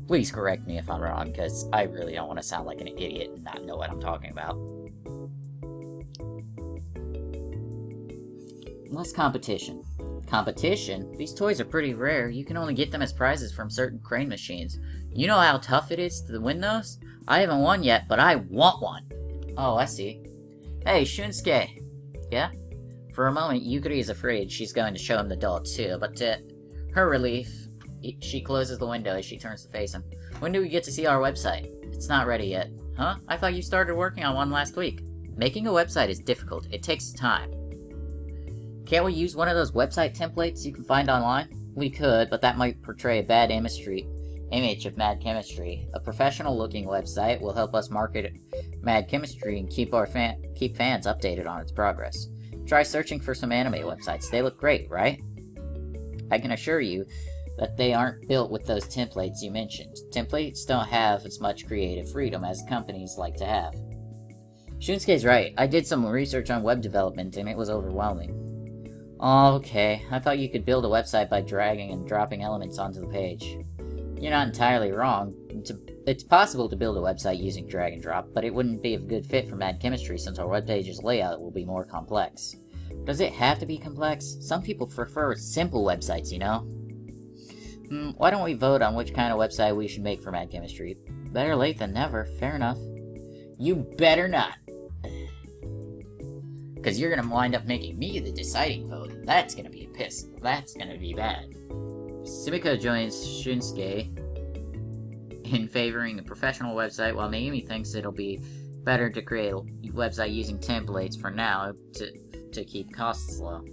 Please correct me if I'm wrong, because I really don't want to sound like an idiot and not know what I'm talking about. Less competition. Competition? These toys are pretty rare. You can only get them as prizes from certain crane machines. You know how tough it is to win those? I haven't won yet, but I want one. Oh, I see. Hey, Shunsuke. Yeah? For a moment, Yukari is afraid she's going to show him the doll too, but to her relief, she closes the window as she turns to face him. When do we get to see our website? It's not ready yet. Huh? I thought you started working on one last week. Making a website is difficult. It takes time. Can't we use one of those website templates you can find online? We could, but that might portray a bad image of Mad Chemistry. A professional-looking website will help us market Mad Chemistry and keep fans updated on its progress. Try searching for some anime websites. They look great, right? I can assure you that they aren't built with those templates you mentioned. Templates don't have as much creative freedom as companies like to have. Shunsuke's right. I did some research on web development and it was overwhelming. Okay, I thought you could build a website by dragging and dropping elements onto the page. You're not entirely wrong. It's possible to build a website using drag and drop, but it wouldn't be a good fit for Mad Chemistry since our webpage's layout will be more complex. Does it have to be complex? Some people prefer simple websites, you know? Why don't we vote on which kind of website we should make for Mad Chemistry? Better late than never, fair enough. You better not! Because you're gonna wind up making me the deciding vote. That's gonna be a piss. That's gonna be bad. Sumiko joins Shunsuke in favoring a professional website, while Mayumi thinks it'll be better to create a website using templates for now to keep costs low.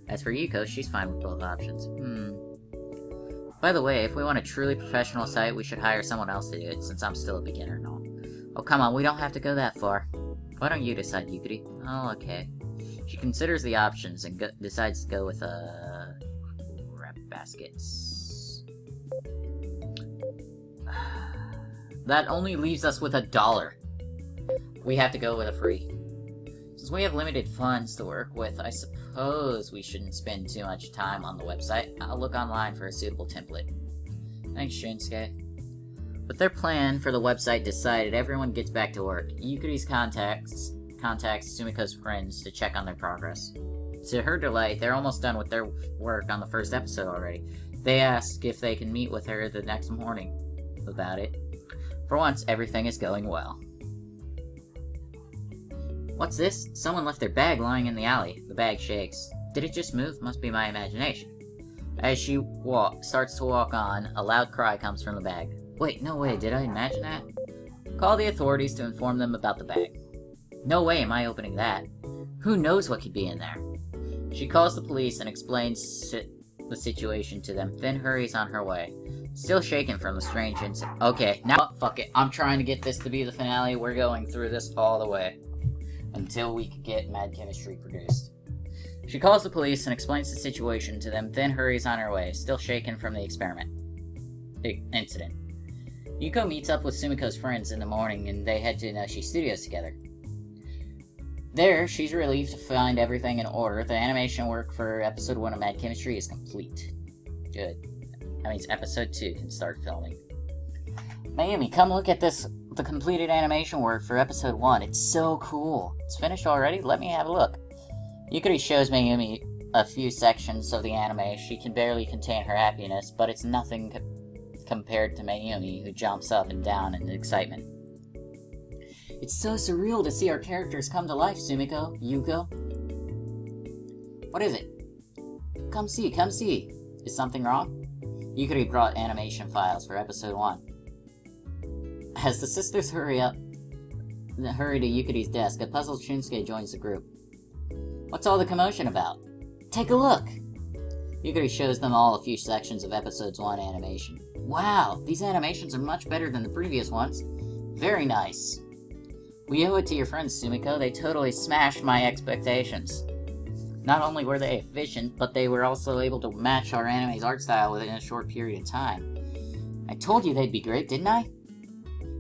As for Yuko, she's fine with both options. By the way, if we want a truly professional site, we should hire someone else to do it, since I'm still a beginner and all. Oh, come on, we don't have to go that far. Why don't you decide, Yukari? Oh, okay. She considers the options and decides to go with, wrap baskets. That only leaves us with $1. We have to go with a free. Since we have limited funds to work with, I suppose we shouldn't spend too much time on the website. I'll look online for a suitable template. Thanks, Shunsuke. With their plan for the website decided, everyone gets back to work. Yukari's contacts Sumiko's friends to check on their progress. To her delight, they're almost done with their work on the first episode already. They ask if they can meet with her the next morning about it. For once, everything is going well. What's this? Someone left their bag lying in the alley. The bag shakes. Did it just move? Must be my imagination. As she starts to walk on, a loud cry comes from the bag. Wait, no way, did I imagine that? Call the authorities to inform them about the bag. No way am I opening that. Who knows what could be in there? She calls the police and explains the situation to them, then hurries on her way. Still shaken from the strange incident. Okay, now fuck it. I'm trying to get this to be the finale. We're going through this all the way until we can get Mad Chemistry produced. She calls the police and explains the situation to them, then hurries on her way, still shaken from the incident. Yuko meets up with Sumiko's friends in the morning and they head to Noshi Studios together. There, she's relieved to find everything in order. The animation work for episode 1 of Mad Chemistry is complete. Good. That means episode 2 can start filming. Mayumi, come look at this, the completed animation work for episode 1. It's so cool. It's finished already? Let me have a look. Yukari shows Mayumi a few sections of the anime. She can barely contain her happiness, but it's nothing compared to Mayumi, who jumps up and down in excitement. It's so surreal to see our characters come to life, Sumiko. Yuko. What is it? Come see, come see. Is something wrong? Yukari brought animation files for episode 1. As the sisters hurry to Yukari's desk, a puzzled Shunsuke joins the group. What's all the commotion about? Take a look! Yukari shows them all a few sections of episode 1 animation. Wow, these animations are much better than the previous ones. Very nice. We owe it to your friends, Sumiko. They totally smashed my expectations. Not only were they efficient, but they were also able to match our anime's art style within a short period of time. I told you they'd be great, didn't I?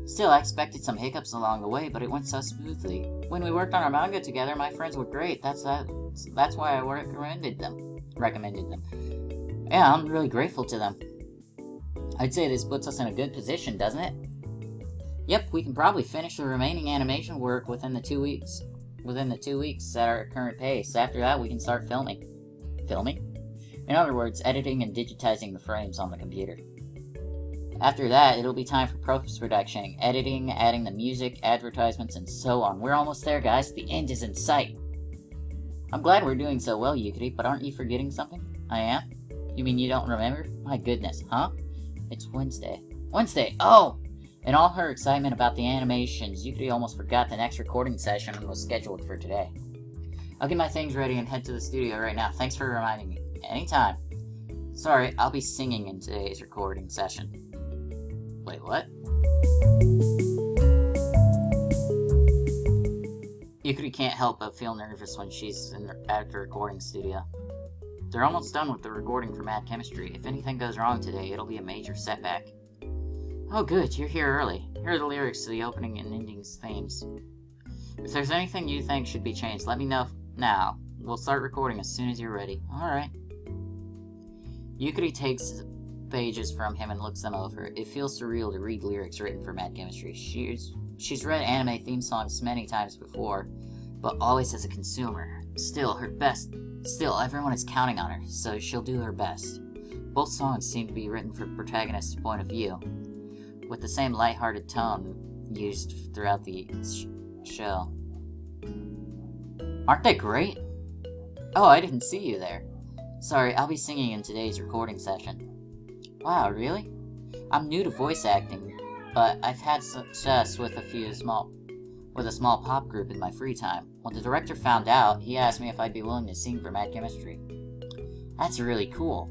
Still, I expected some hiccups along the way, but it went so smoothly. When we worked on our manga together, my friends were great. That's why I recommended them. Yeah, I'm really grateful to them. I'd say this puts us in a good position, doesn't it? Yep, we can probably finish the remaining animation work within the 2 weeks. Within the 2 weeks at our current pace. After that, we can start filming. Filming? In other words, editing and digitizing the frames on the computer. After that, it'll be time for post-production, editing, adding the music, advertisements, and so on. We're almost there, guys. The end is in sight. I'm glad we're doing so well, Yukari, but aren't you forgetting something? I am? You mean you don't remember? My goodness, huh? It's Wednesday. Wednesday! Oh! In all her excitement about the animations, Yukari almost forgot the next recording session was scheduled for today. I'll get my things ready and head to the studio right now. Thanks for reminding me. Anytime. Sorry, I'll be singing in today's recording session. Wait, what? Yukari can't help but feel nervous when she's at the recording studio. They're almost done with the recording for Mad Chemistry. If anything goes wrong today, it'll be a major setback. Oh good, you're here early. Here are the lyrics to the opening and ending themes. If there's anything you think should be changed, let me know now. We'll start recording as soon as you're ready. Alright. Yukari takes pages from him and looks them over. It feels surreal to read lyrics written for Mad Chemistry. She's read anime theme songs many times before, but always as a consumer. Still, everyone is counting on her, so she'll do her best. Both songs seem to be written from the protagonist's point of view, with the same lighthearted tone used throughout the show. Aren't they great? Oh, I didn't see you there. Sorry, I'll be singing in today's recording session. Wow, really? I'm new to voice acting, but I've had success with a small pop group in my free time. When the director found out, he asked me if I'd be willing to sing for Mad Chemistry. That's really cool.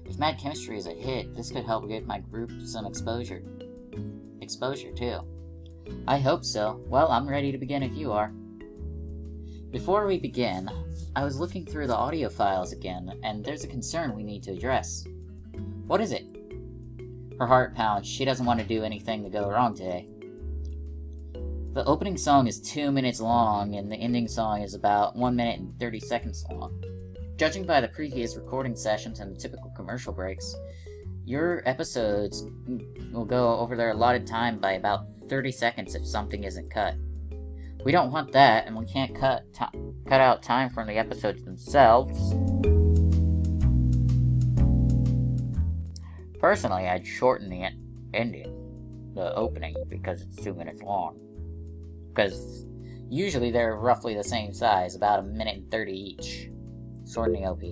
If Mad Chemistry is a hit, this could help give my group some exposure. Exposure, too. I hope so. Well, I'm ready to begin if you are. Before we begin, I was looking through the audio files again, and there's a concern we need to address. What is it? Her heart pounds. She doesn't want to do anything to go wrong today. The opening song is 2 minutes long, and the ending song is about 1 minute and 30 seconds long. Judging by the previous recording sessions and the typical commercial breaks, your episodes will go over their allotted time by about 30 seconds if something isn't cut. We don't want that, and we can't cut out time from the episodes themselves. Personally, I'd shorten the ending, the opening, because it's 2 minutes long. Because usually they're roughly the same size, about 1 minute and 30 each. Shorten the OP.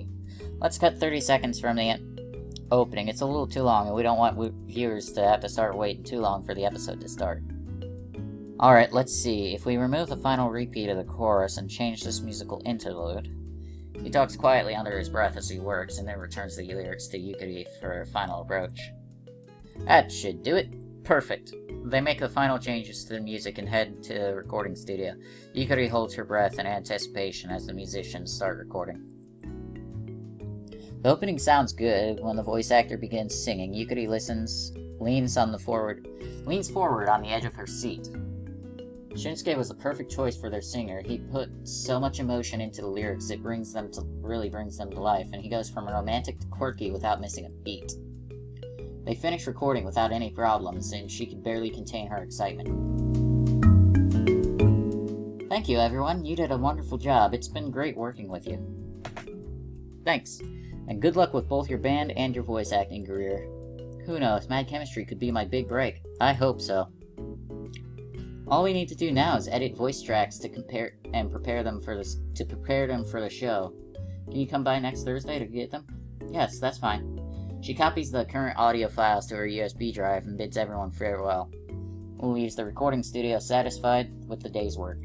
Let's cut 30 seconds from the opening. It's a little too long, and we don't want viewers to have to start waiting too long for the episode to start. Alright, let's see. If we remove the final repeat of the chorus and change this musical interlude, he talks quietly under his breath as he works, and then returns the lyrics to Yukari for a final approach. That should do it. Perfect. They make the final changes to the music and head to the recording studio. Yukari holds her breath in anticipation as the musicians start recording. The opening sounds good. When the voice actor begins singing, Yukari leans forward on the edge of her seat. Shunsuke was the perfect choice for their singer. He put so much emotion into the lyrics, it really brings them to life, and he goes from romantic to quirky without missing a beat. They finished recording without any problems, and she could barely contain her excitement. Thank you, everyone. You did a wonderful job. It's been great working with you. Thanks, and good luck with both your band and your voice acting career. Who knows, Mad Chemistry could be my big break. I hope so. All we need to do now is edit voice tracks to prepare them for the show. Can you come by next Thursday to get them? Yes, that's fine. She copies the current audio files to her USB drive and bids everyone farewell. Leaves the recording studio satisfied with the day's work.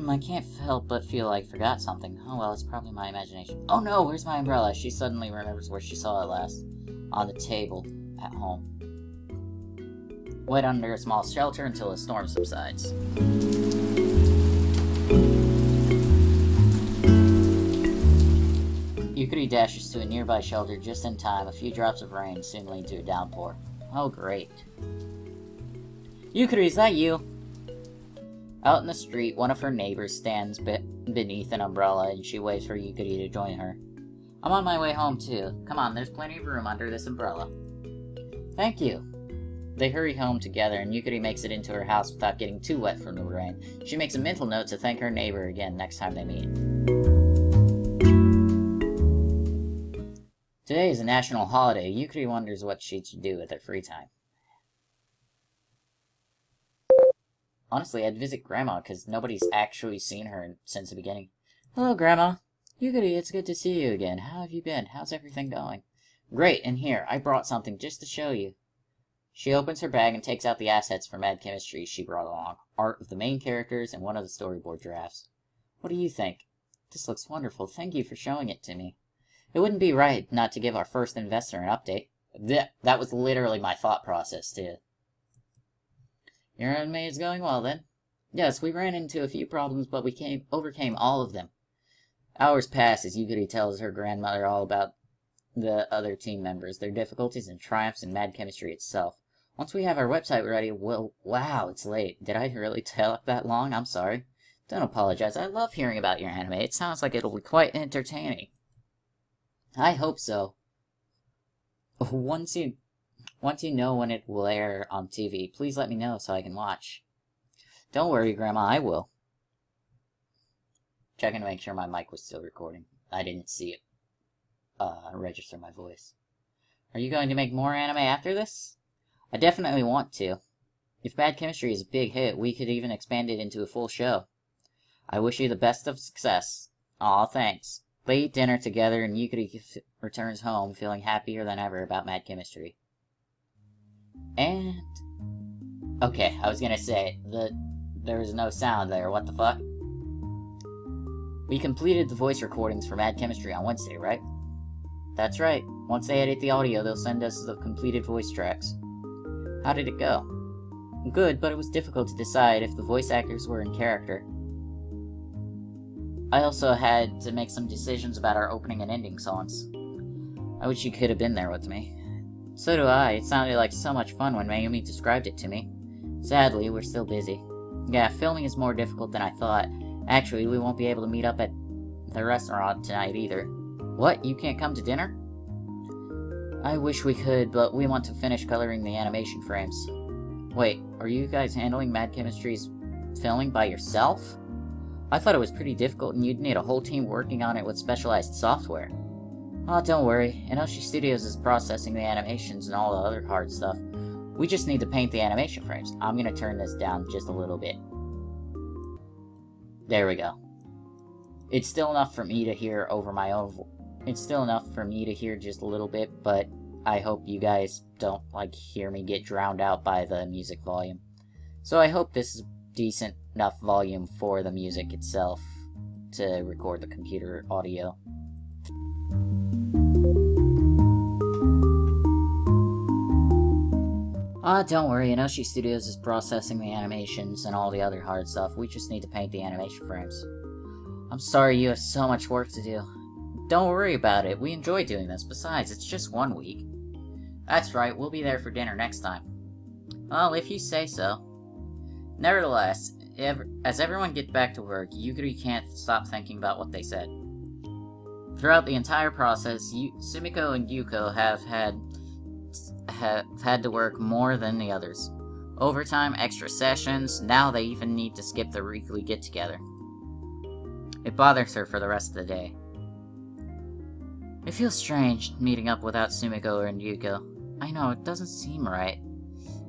I can't help but feel like I forgot something. Oh well, it's probably my imagination. Oh no, where's my umbrella? She suddenly remembers where she saw it last. On the table at home. Wait under a small shelter until the storm subsides. Yukari dashes to a nearby shelter just in time. A few drops of rain soon lead to a downpour. Oh great. Yukari, is that you? Out in the street, one of her neighbors stands beneath an umbrella and she waits for Yukari to join her. I'm on my way home too. Come on, there's plenty of room under this umbrella. Thank you. They hurry home together, and Yukari makes it into her house without getting too wet from the rain. She makes a mental note to thank her neighbor again next time they meet. Today is a national holiday. Yukari wonders what she should do with her free time. Honestly, I'd visit Grandma, because nobody's actually seen her since the beginning. Hello, Grandma. Yukari, it's good to see you again. How have you been? How's everything going? Great, and here, I brought something just to show you. She opens her bag and takes out the assets for Mad Chemistry she brought along. Art of the main characters and one of the storyboard drafts. What do you think? This looks wonderful. Thank you for showing it to me. It wouldn't be right not to give our first investor an update. That was literally my thought process, too. Your anime is going well, then? Yes, we ran into a few problems, but we overcame all of them. Hours pass as Yukari tells her grandmother all about the other team members, their difficulties and triumphs in Mad Chemistry itself. Once we have our website ready, wow, it's late. Did I really talk that long? I'm sorry. Don't apologize. I love hearing about your anime. It sounds like it'll be quite entertaining. I hope so. Once you know when it will air on TV, please let me know so I can watch. Don't worry, Grandma, I will. Checking to make sure my mic was still recording. I didn't see it register my voice. Are you going to make more anime after this? I definitely want to. If Mad Chemistry is a big hit, we could even expand it into a full show. I wish you the best of success. Aw, thanks. They eat dinner together, and Yukari returns home feeling happier than ever about mad chemistry. And... okay, I was gonna say, there was no sound there, what the fuck? We completed the voice recordings for Mad Chemistry on Wednesday, right? That's right. Once they edit the audio, they'll send us the completed voice tracks. How did it go? Good, but it was difficult to decide if the voice actors were in character. I also had to make some decisions about our opening and ending songs. I wish you could have been there with me. So do I. It sounded like so much fun when Mayumi described it to me. Sadly, we're still busy. Yeah, filming is more difficult than I thought. Actually, we won't be able to meet up at the restaurant tonight either. What? You can't come to dinner? I wish we could, but we want to finish coloring the animation frames. Wait, are you guys handling Mad Chemistry's filming by yourself? I thought it was pretty difficult and you'd need a whole team working on it with specialized software. Oh, don't worry. Enoshi Studios is processing the animations and all the other hard stuff. We just need to paint the animation frames. I'm gonna turn this down just a little bit. There we go. It's still enough for me to hear over my own It's still enough for me to hear just a little bit, but I hope you guys don't, hear me get drowned out by the music volume. So I hope this is decent enough volume for the music itself to record the computer audio. Don't worry, Enoshi Studios is processing the animations and all the other hard stuff. We just need to paint the animation frames. I'm sorry you have so much work to do. Don't worry about it, we enjoy doing this. Besides, it's just 1 week. That's right, we'll be there for dinner next time. Well, if you say so. Nevertheless, as everyone gets back to work, Yukari can't stop thinking about what they said. Throughout the entire process, Sumiko and Yuko have had to work more than the others. Overtime, extra sessions, now they even need to skip their weekly get-together. It bothers her for the rest of the day. It feels strange, meeting up without Sumiko and Yuko. I know, it doesn't seem right.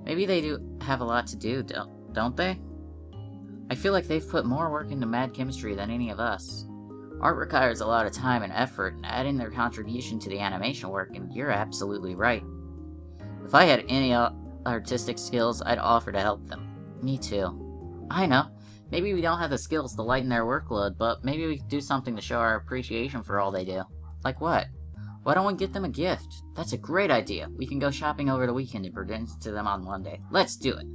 Maybe they do have a lot to do, don't they? I feel like they've put more work into Mad Chemistry than any of us. Art requires a lot of time and effort, and adding their contribution to the animation work, and you're absolutely right. If I had any artistic skills, I'd offer to help them. Me too. I know. Maybe we don't have the skills to lighten their workload, but maybe we could do something to show our appreciation for all they do. Like what? Why don't we get them a gift? That's a great idea. We can go shopping over the weekend and present it to them on Monday. Let's do it.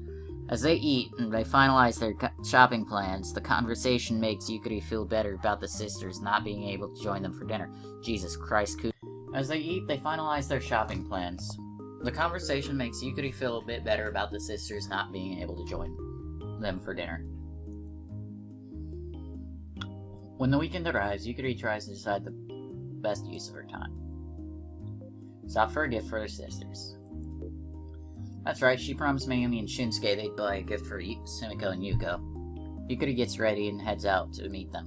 As they eat and they finalize their shopping plans, the conversation makes Yukari feel better about the sisters not being able to join them for dinner. Jesus Christ. As they eat, they finalize their shopping plans. The conversation makes Yukari feel a bit better about the sisters not being able to join them for dinner. When the weekend arrives, Yukari tries to decide the best use of her time. Stop for a gift for her sisters. That's right, she promised Mayumi and Shinsuke they'd buy a gift for Sumiko and Yuko. Yukari gets ready and heads out to meet them.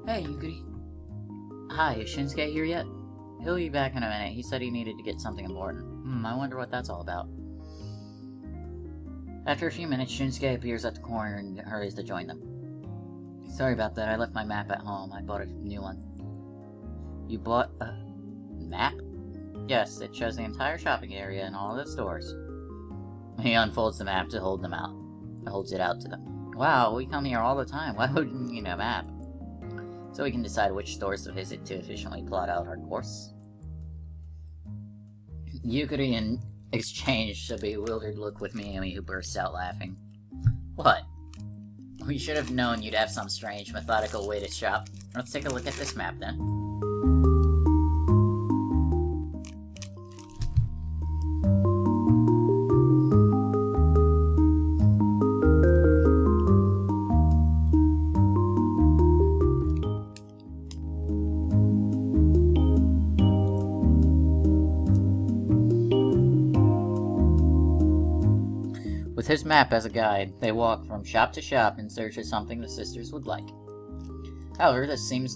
Hey, Yukari. Hi, is Shinsuke here yet? He'll be back in a minute. He said he needed to get something important. I wonder what that's all about. After a few minutes, Shinsuke appears at the corner and hurries to join them. Sorry about that, I left my map at home. I bought a new one. You bought a map? Yes, it shows the entire shopping area and all the stores. He unfolds the map to hold them out. Holds it out to them. Wow, we come here all the time. Why wouldn't you need a map? So we can decide which stores to visit to efficiently plot out our course. Yukari in exchange a bewildered look with Mayumi, who bursts out laughing. What? We should have known you'd have some strange, methodical way to shop. Let's take a look at this map, then. With his map as a guide, they walk from shop to shop in search of something the sisters would like. However, nothing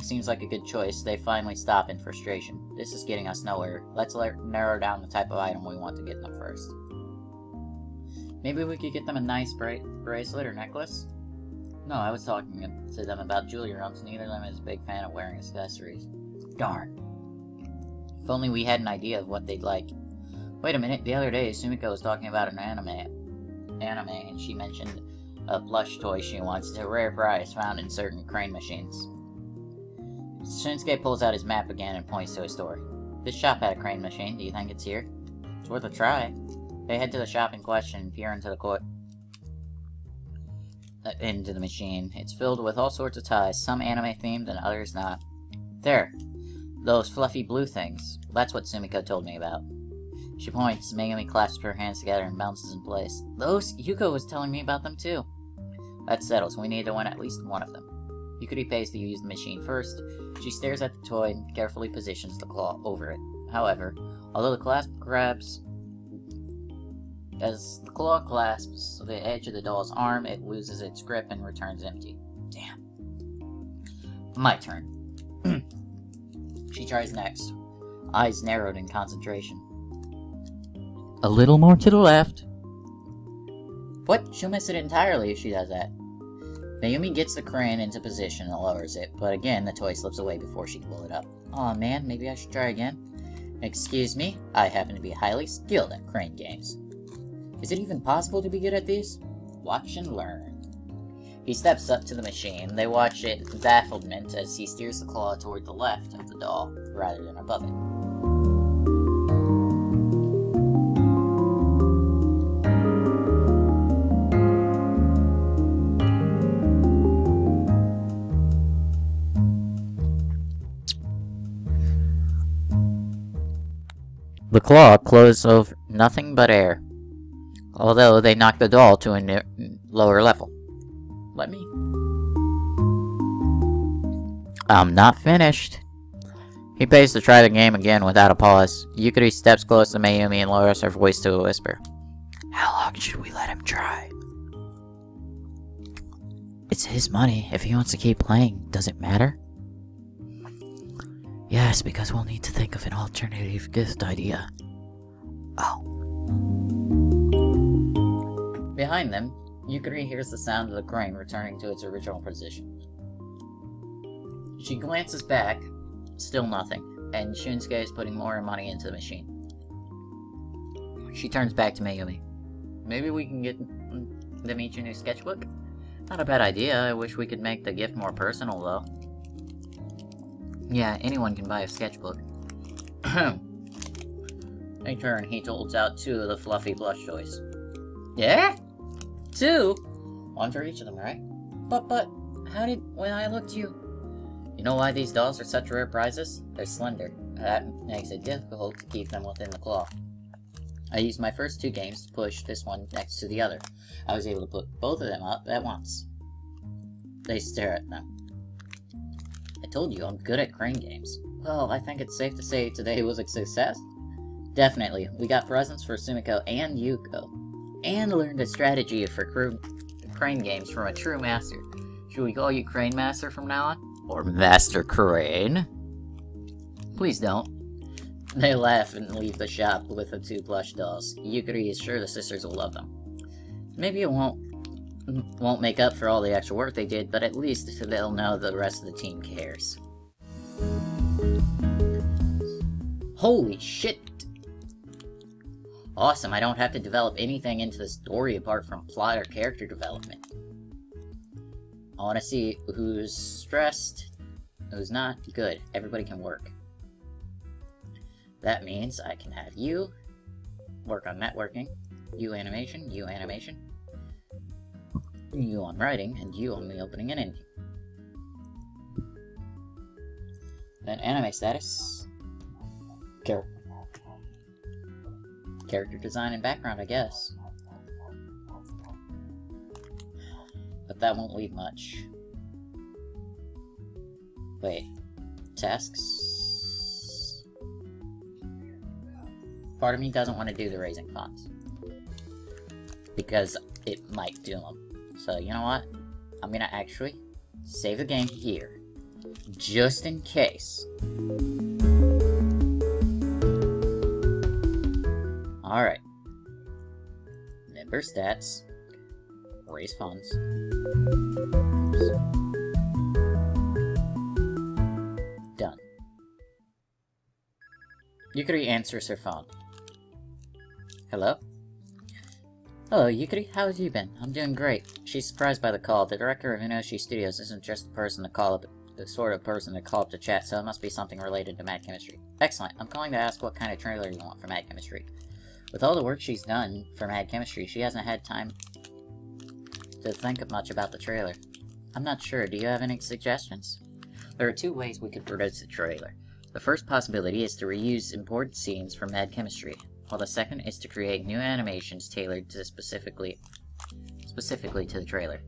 seems like a good choice. They finally stop in frustration. This is getting us nowhere. Let's narrow down the type of item we want to get them first. Maybe we could get them a nice bracelet or necklace? No, I was talking to them about jewelry rumps. Neither of them is a big fan of wearing accessories. Darn. If only we had an idea of what they'd like. Wait a minute, the other day Sumiko was talking about an anime, and she mentioned a plush toy she wants. It's a rare prize found in certain crane machines. Shinsuke pulls out his map again and points to a store. This shop had a crane machine. Do you think it's here? It's worth a try. They head to the shop in question and peer into the machine. It's filled with all sorts of ties, some anime themed and others not. There. Those fluffy blue things. That's what Sumiko told me about. She points. Megumi clasps her hands together and bounces in place. Those? Yuko was telling me about them too. That settles. We need to win at least one of them. Yukari pays to use the machine first. She stares at the toy and carefully positions the claw over it. However, although the clasp grabs... As the claw clasps the edge of the doll's arm, it loses its grip and returns empty. Damn. My turn. She tries next. Eyes narrowed in concentration. A little more to the left. What? She'll miss it entirely if she does that. Megumi gets the crane into position and lowers it, but again the toy slips away before she can pull it up. Aw man, maybe I should try again. Excuse me, I happen to be highly skilled at crane games. Is it even possible to be good at these? Watch and learn. He steps up to the machine. They watch it with bafflement as he steers the claw toward the left of the doll, rather than above it. The claw closed over nothing but air, although they knocked the doll to a lower level. Let me... I'm not finished. He pays to try the game again without a pause. Yukari steps close to Megumi and lowers her voice to a whisper. How long should we let him try? It's his money. If he wants to keep playing, does it matter? Yes, because we'll need to think of an alternative gift idea. Oh. Behind them, Yukari hears the sound of the crane returning to its original position. She glances back, still nothing, and Shunsuke is putting more money into the machine. She turns back to Megumi. Maybe we can get them each a new sketchbook? Not a bad idea. I wish we could make the gift more personal, though. Yeah, anyone can buy a sketchbook. In turn, he holds out 2 of the fluffy plush toys. Yeah? 2? 1 for each of them, right? But, how did... When I looked at you... You know why these dolls are such rare prizes? They're slender. That makes it difficult to keep them within the claw. I used my first 2 games to push this one next to the other. I was able to put both of them up at once. They stare at them. I told you I'm good at crane games. Well, I think it's safe to say today was a success. Definitely. We got presents for Sumiko and Yuko. And learned a strategy for crane games from a true master. Should we call you Crane Master from now on? Or Master Crane? Please don't. They laugh and leave the shop with the 2 plush dolls. Yukari is sure the sisters will love them. Maybe it won't make up for all the extra work they did, but at least they'll know the rest of the team cares. Holy shit! Awesome, I don't have to develop anything into the story apart from plot or character development. I want to see who's stressed, who's not. Good, everybody can work. That means I can have you work on networking, you animation, you on writing, and you on the opening and ending. Then anime status. Character design and background, I guess. But that won't leave much. Wait. Tasks? Part of me doesn't want to do the raising fonts. Because it might do them. So, you know what? I'm gonna actually save the game here. Just in case. Alright. Member stats. Raise funds. Done. Yukari answers her phone. Hello? Hello, Yukari. How have you been? I'm doing great. She's surprised by the call. The director of Inoshi Studios isn't just the person to call up, the sort of person to call up to chat, so it must be something related to Mad Chemistry. Excellent. I'm calling to ask what kind of trailer you want for Mad Chemistry. With all the work she's done for Mad Chemistry, she hasn't had time to think of much about the trailer. I'm not sure. Do you have any suggestions? There are two ways we could produce the trailer. The first possibility is to reuse important scenes from Mad Chemistry, while the second is to create new animations tailored to specifically to the trailer.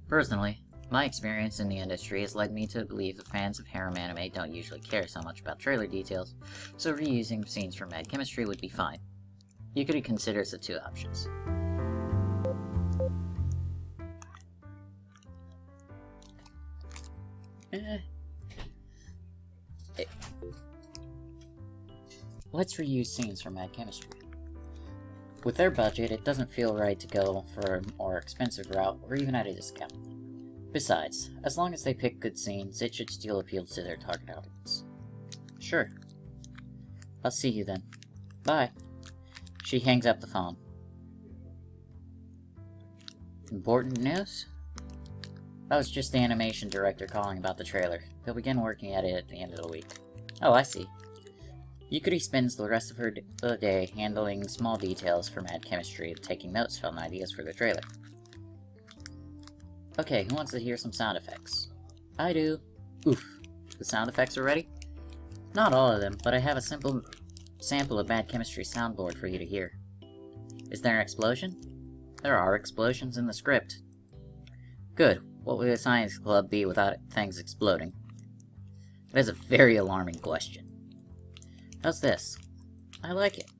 Personally, my experience in the industry has led me to believe that fans of harem anime don't usually care so much about trailer details, so reusing scenes from Mad Chemistry would be fine. Yukari considers the two options. Let's reuse scenes from Mad Chemistry. With their budget, it doesn't feel right to go for a more expensive route, or even at a discount. Besides, as long as they pick good scenes, it should still appeal to their target audience. Sure. I'll see you then. Bye. She hangs up the phone. Important news? That was just the animation director calling about the trailer. He'll begin working at it at the end of the week. Oh, I see. Yukari spends the rest of her day handling small details for Mad Chemistry and taking notes from ideas for the trailer. Okay, who wants to hear some sound effects? I do. Oof. The sound effects are ready? Not all of them, but I have a simple sample of Mad Chemistry soundboard for you to hear. Is there an explosion? There are explosions in the script. Good. What would a science club be without things exploding? That is a very alarming question. How's this? I like it.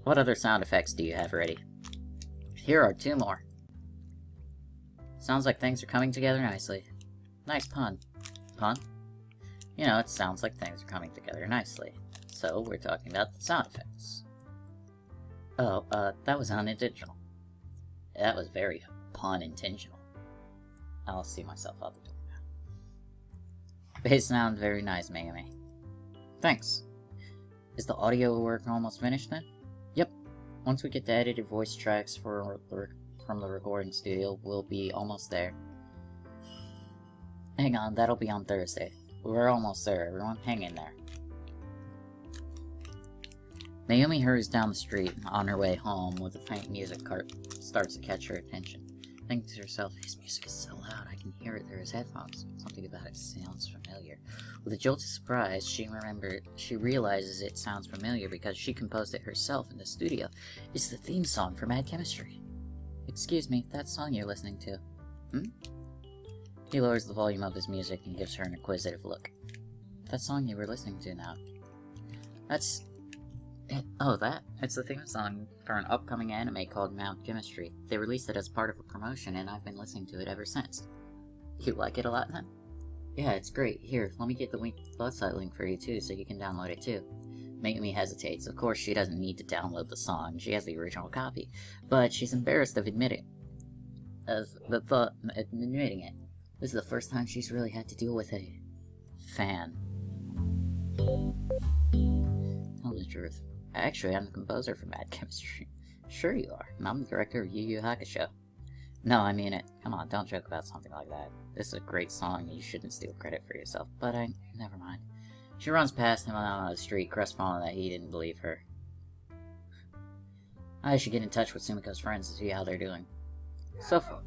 What other sound effects do you have ready? Here are two more. Sounds like things are coming together nicely. Nice pun. Pun? You know, it sounds like things are coming together nicely. So, we're talking about the sound effects. Oh, that was unintentional. That was very pun-intentional. I'll see myself out the door now. They sound very nice, Mayumi. Thanks. Is the audio work almost finished then? Yep. Once we get the edited voice tracks from the recording studio, we'll be almost there. Hang on, that'll be on Thursday. We're almost there, everyone. Hang in there. Mayumi hurries down the street on her way home with a faint music cart starts to catch her attention. Thinking to herself, his music is so loud, I can hear it through his headphones. Something about it sounds familiar. With a jolt of surprise, she realizes it sounds familiar because she composed it herself in the studio. It's the theme song for Mad Chemistry. Excuse me, that song you're listening to. He lowers the volume of his music and gives her an inquisitive look. That song you were listening to now. It's the theme song for an upcoming anime called Mad Chemistry. They released it as part of a promotion, and I've been listening to it ever since. You like it a lot, then? Yeah, it's great. Here, let me get the website link for you, too, so you can download it, too. Mayumi hesitates. Of course, she doesn't need to download the song. She has the original copy. But she's embarrassed of admitting it. This is the first time she's really had to deal with a fan. Tell the truth. Actually, I'm the composer for Mad Chemistry. Sure you are, and I'm the director of Yu Yu Hakusho. No, I mean it. Come on, don't joke about something like that. This is a great song, and you shouldn't steal credit for yourself. But never mind. She runs past him on the street, crestfallen that he didn't believe her. I should get in touch with Sumiko's friends to see how they're doing. So far.